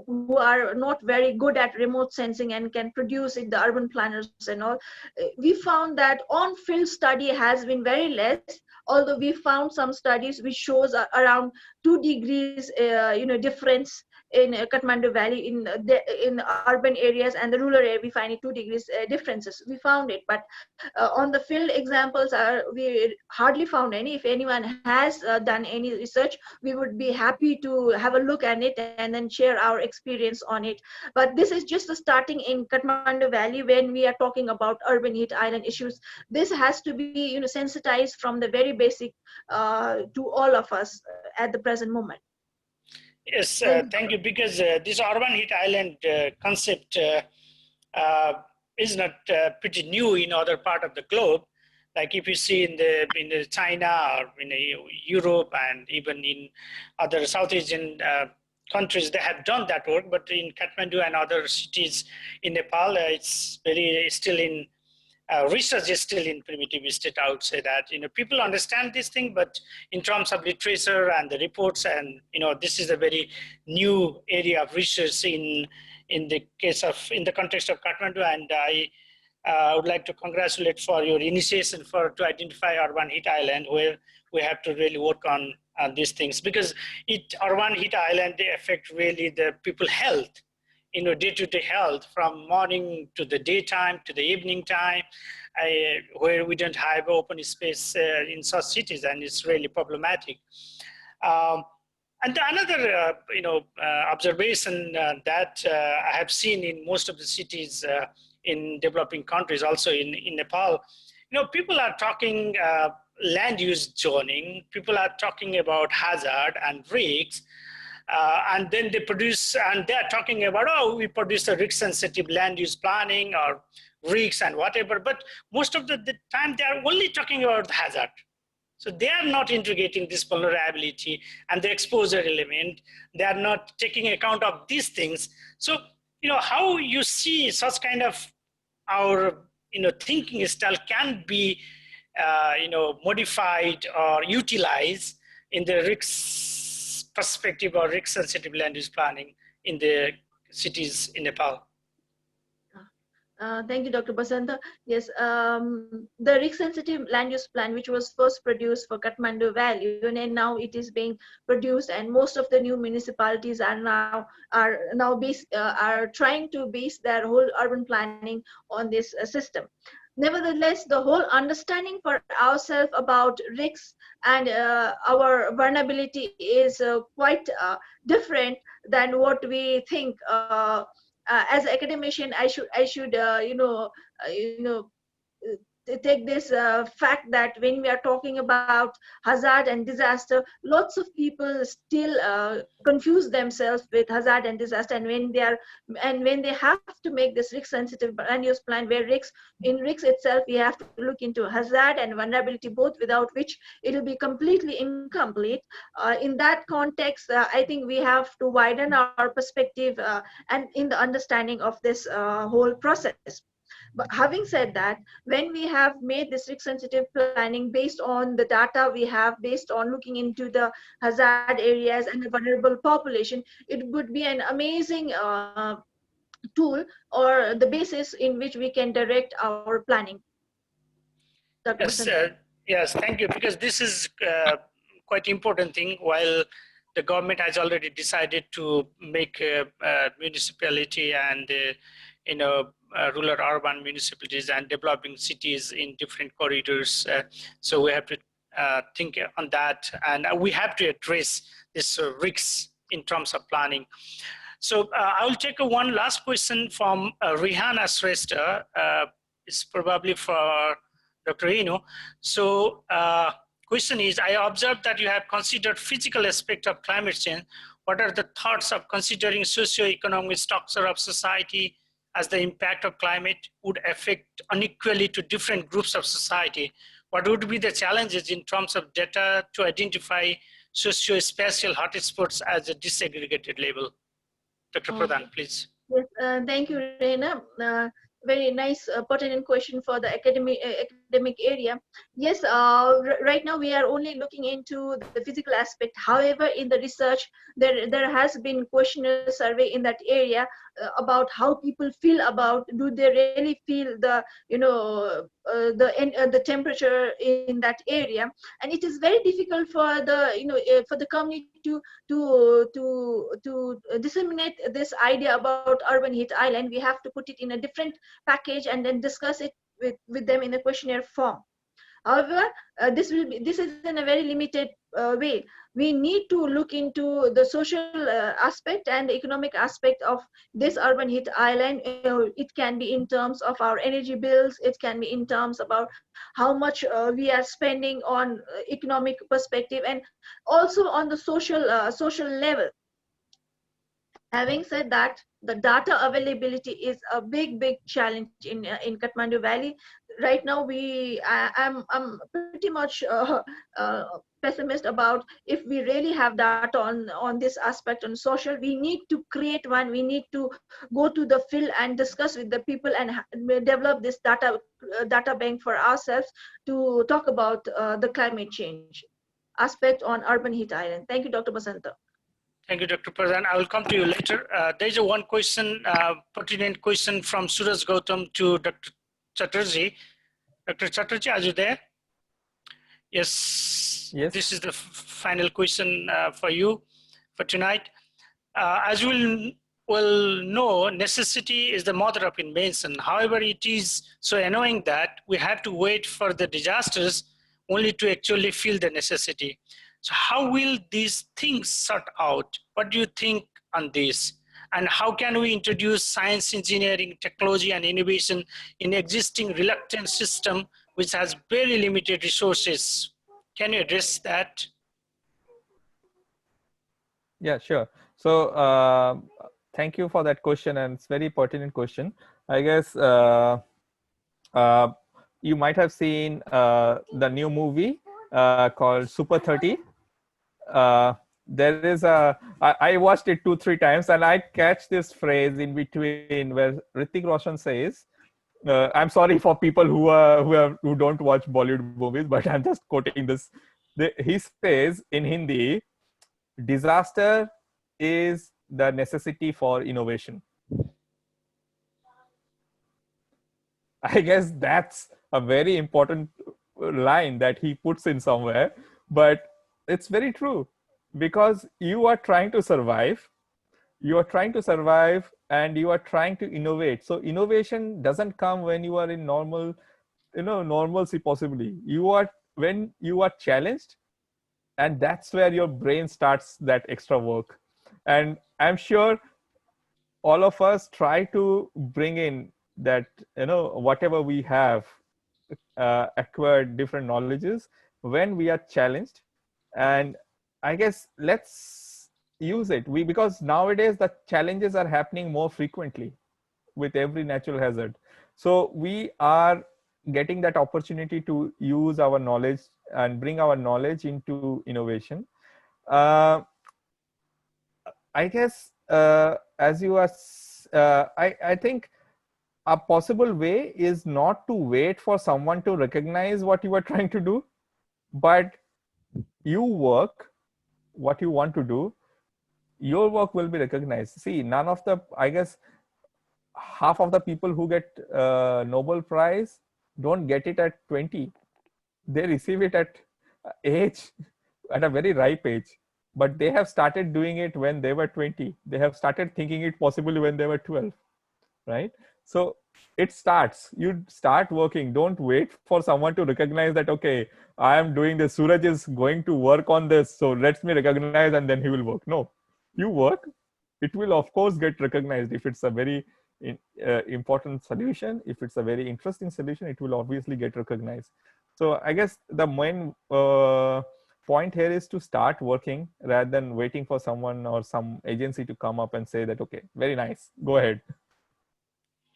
who are not very good at remote sensing and can produce it, the urban planners and all, we found that on-field study has been very less, although we found some studies which shows around 2 degrees difference in Kathmandu Valley in urban areas and the rural area. We find it 2 degrees differences. We found it, but on the field examples we hardly found any. If anyone has done any research, we would be happy to have a look at it and then share our experience on it. But this is just the starting in Kathmandu Valley when we are talking about urban heat island issues. This has to be sensitized from the very basic to all of us at the present moment. Yes, thank you. Because this urban heat island concept is not pretty new in other part of the globe. Like if you see in the China or in Europe and even in other South Asian countries, they have done that work. But in Kathmandu and other cities in Nepal, it's still in research is still in primitive state. I would say that people understand this thing, but in terms of literature and the reports, and this is a very new area of research in the context of Kathmandu. And I would like to congratulate for your initiation to identify urban heat island, where we have to really work on these things, because urban heat island, they affect really the people health. Day-to-day health, from morning to the daytime to the evening time, where we don't have open space in such cities, and it's really problematic. And another, observation that I have seen in most of the cities in developing countries, also in Nepal, people are talking land use zoning. People are talking about hazard and risks. And then they are talking about, we produce a risk-sensitive land use planning or risks and whatever, but most of the time they are only talking about the hazard. So they are not integrating this vulnerability and the exposure element. They are not taking account of these things. So, how you see such kind of our, thinking style can be, modified or utilized in the risks perspective or risk-sensitive land use planning in the cities in Nepal? Thank you, Dr. Basanta. Yes, the risk-sensitive land use plan, which was first produced for Kathmandu Valley, and now it is being produced, and most of the new municipalities are trying to base their whole urban planning on this system. Nevertheless, the whole understanding for ourselves about risks and our vulnerability is quite different than what we think. As an academician, I should take this fact that when we are talking about hazard and disaster, lots of people still confuse themselves with hazard and disaster, and when they have to make this risk sensitive land use plan, where risk itself we have to look into hazard and vulnerability both, without which it will be completely incomplete. In that context, I think we have to widen our perspective and in the understanding of this whole process. But having said that, when we have made this risk sensitive planning based on the data we have, based on looking into the hazard areas and the vulnerable population, it would be an amazing tool or the basis in which we can direct our planning. Dr. Yes, Basanta. yes, thank you. Because this is quite important thing. While the government has already decided to make a municipality and rural urban municipalities and developing cities in different corridors, so we have to think on that, and we have to address this risks in terms of planning. So I will take one last question from Rihana Shrestha. It's probably for Dr. Inu. So question is, I observed that you have considered physical aspect of climate change. What are the thoughts of considering socio-economic structure of society, as the impact of climate would affect unequally to different groups of society? What would be the challenges in terms of data to identify socio-spatial hotspots at a disaggregated level? Dr. Pradhan, please. Yes, thank you, Reena. Very nice, pertinent question for the academic area. Yes, right now we are only looking into the physical aspect. However, in the research, there has been questionnaire survey in that area about how people feel about, do they really feel the the temperature in that area, and it is very difficult for the community to disseminate this idea about urban heat island. We have to put it in a different package and then discuss it with them in a questionnaire form. However, this is in a very limited way. We need to look into the social aspect and the economic aspect of this urban heat island. It can be in terms of our energy bills. It can be in terms about how much we are spending on economic perspective, and also on the social level. Having said that, the data availability is a big challenge in Kathmandu Valley. Right now, I'm pretty much pessimist about if we really have data on this aspect on social. We need to create one. We need to go to the field and discuss with the people and develop this data bank for ourselves to talk about the climate change aspect on urban heat island. Thank you, Dr. Basanta. Thank you, Dr. Pradhan. I will come to you later. There's one question, pertinent question from Suraj Gautam to Dr. Chatterjee. Dr. Chatterjee, are you there? Yes. Yes. This is the final question for you for tonight. As you will know, necessity is the mother of invention. However, it is so annoying that we have to wait for the disasters only to actually feel the necessity. So how will these things sort out? What do you think on this? And how can we introduce science, engineering, technology, and innovation in existing reluctant system which has very limited resources? Can you address that? Yeah, sure. So thank you for that question, and it's very pertinent question. I guess you might have seen the new movie called Super 30. There is I watched it 2-3 times, and I catch this phrase in between where Hrithik Roshan says, I'm sorry for people who don't watch Bollywood movies, but I'm just quoting this. He says in Hindi, disaster is the necessity for innovation. I guess that's a very important line that he puts in somewhere, but it's very true, because you are trying to survive, and you are trying to innovate. So innovation doesn't come when you are in normal, normalcy. Possibly you are, when you are challenged, and that's where your brain starts that extra work. And I'm sure all of us try to bring in that, whatever we have acquired, different knowledges, when we are challenged. And I guess let's use it, because nowadays the challenges are happening more frequently with every natural hazard. So we are getting that opportunity to use our knowledge and bring our knowledge into innovation. uh, I guess, as you are, I think a possible way is not to wait for someone to recognize what you are trying to do, but you work what you want to do, your work will be recognized. See, none of the, I guess, half of the people who get Nobel Prize don't get it at 20. They receive it at age, at a very ripe age. But they have started doing it when they were 20. They have started thinking it possibly when they were 12, right? So it starts, you start working. Don't wait for someone to recognize that, okay, I am doing this, Suraj is going to work on this, so let me recognize and then he will work. No, you work. It will of course get recognized if it's a very important solution. If it's a very interesting solution, it will obviously get recognized. So I guess the main point here is to start working rather than waiting for someone or some agency to come up and say that, okay, very nice, go ahead.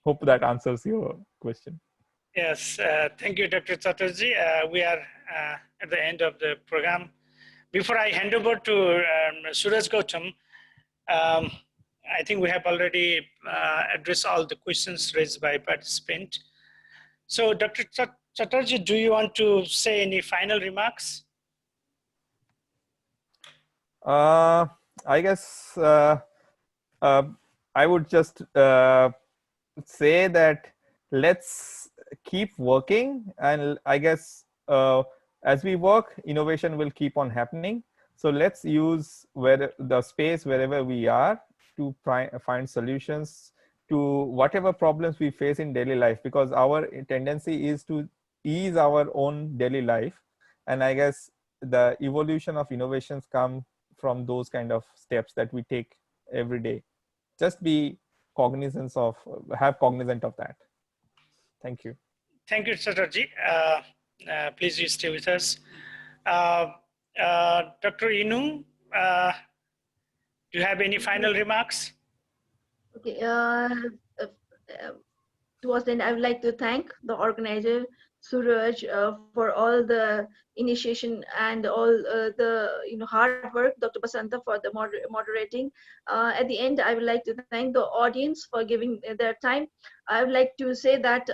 Hope that answers your question. Yes, thank you, Dr. Chatterjee. We are at the end of the program. Before I hand over to Suraj Gautam, I think we have already addressed all the questions raised by participant. So, Dr. Chatterjee, do you want to say any final remarks? I guess I would just say that let's keep working, and I guess as we work, innovation will keep on happening. So let's use the space wherever we are to find solutions to whatever problems we face in daily life, because our tendency is to ease our own daily life. And I guess the evolution of innovations come from those kind of steps that we take every day. Just be have cognizant of that. Thank you. Thank you, Chatterjee. Please you stay with us. Dr. Inu, do you have any final remarks? Okay. Towards the end, I would like to thank the organizer, Suraj, for all the initiation and all the hard work, Dr. Basanta for the moderating. At the end, I would like to thank the audience for giving their time. I would like to say that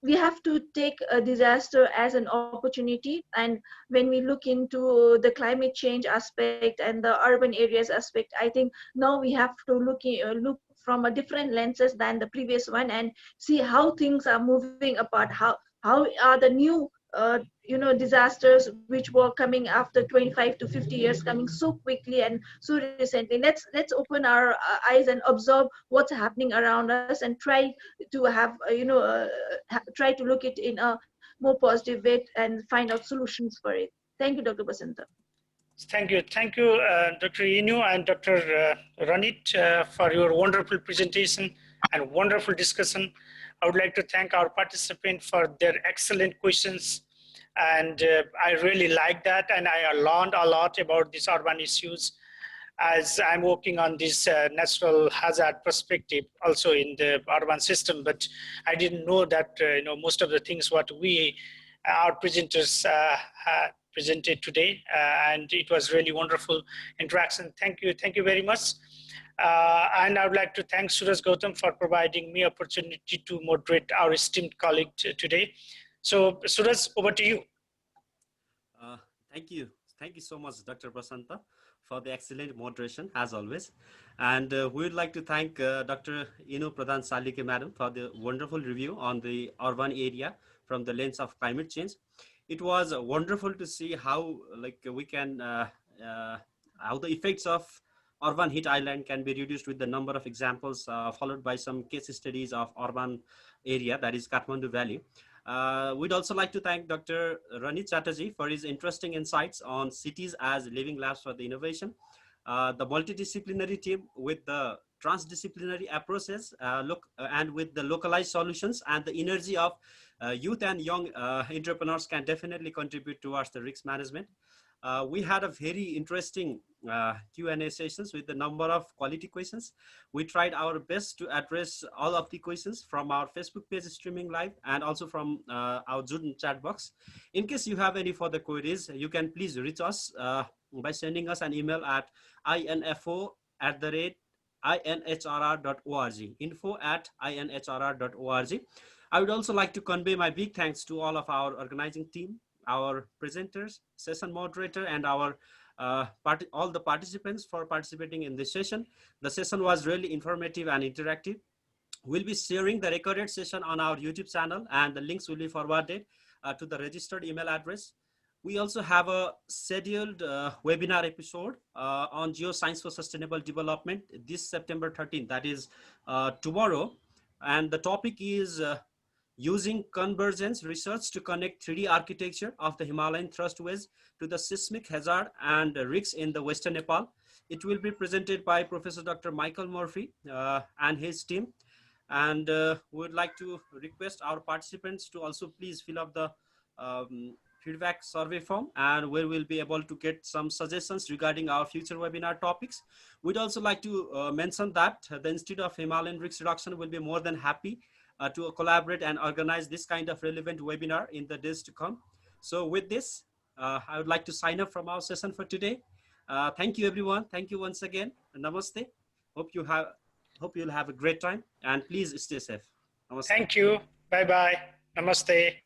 we have to take a disaster as an opportunity, and when we look into the climate change aspect and the urban areas aspect, I think now we have to look from a different lenses than the previous one, and see how things are moving apart, how are the new disasters which were coming after 25 to 50 years coming so quickly and so recently. Let's open our eyes and observe what's happening around us, and try to have try to look it in a more positive way and find out solutions for it. Thank you, Dr. Basanta. Thank you, Dr. Inu and Dr. Ranit, for your wonderful presentation and wonderful discussion. I would like to thank our participants for their excellent questions, and I really like that, and I learned a lot about these urban issues, as I'm working on this natural hazard perspective also in the urban system. But I didn't know that most of the things what our presenters presented today, and it was really wonderful interaction. Thank you very much. And I would like to thank Suraj Gautam for providing me opportunity to moderate our esteemed colleague today. So Suraj, over to you. Thank you. Thank you so much, Dr. Basanta, for the excellent moderation, as always. And we would like to thank Dr. Inu Pradhan Salike, madam, for the wonderful review on the urban area from the lens of climate change. It was wonderful to see how we can, how the effects of urban heat island can be reduced with the number of examples followed by some case studies of urban area, that is Kathmandu Valley. We'd also like to thank Dr. Ranit Chatterjee for his interesting insights on cities as living labs for the innovation. The multidisciplinary team with the transdisciplinary approaches and with the localized solutions and the energy of youth and young entrepreneurs can definitely contribute towards the risk management. We had a very interesting Q&A sessions with a number of quality questions. We tried our best to address all of the questions from our Facebook page streaming live and also from our Zoom chat box. In case you have any further queries, you can please reach us by sending us an email at info@inhrr.org, info@inhrr.org. I would also like to convey my big thanks to all of our organizing team, our presenters, session moderator, and our all the participants for participating in this session. The session was really informative and interactive. We'll be sharing the recorded session on our YouTube channel, and the links will be forwarded to the registered email address. We also have a scheduled webinar episode on geoscience for sustainable development this September 13th, that is tomorrow. And the topic is using convergence research to connect 3D architecture of the Himalayan thrustways to the seismic hazard and risks in the Western Nepal. It will be presented by Professor Dr. Michael Murphy and his team. And we would like to request our participants to also please fill up the feedback survey form, and we will be able to get some suggestions regarding our future webinar topics. We'd also like to mention that the Institute of Himalayan Risk Reduction will be more than happy to collaborate and organize this kind of relevant webinar in the days to come. So with this, I would like to sign up from our session for today. Thank you, everyone. Thank you once again. Namaste. Hope you'll have a great time, and please stay safe. Namaste. Thank you. Bye-bye. Namaste.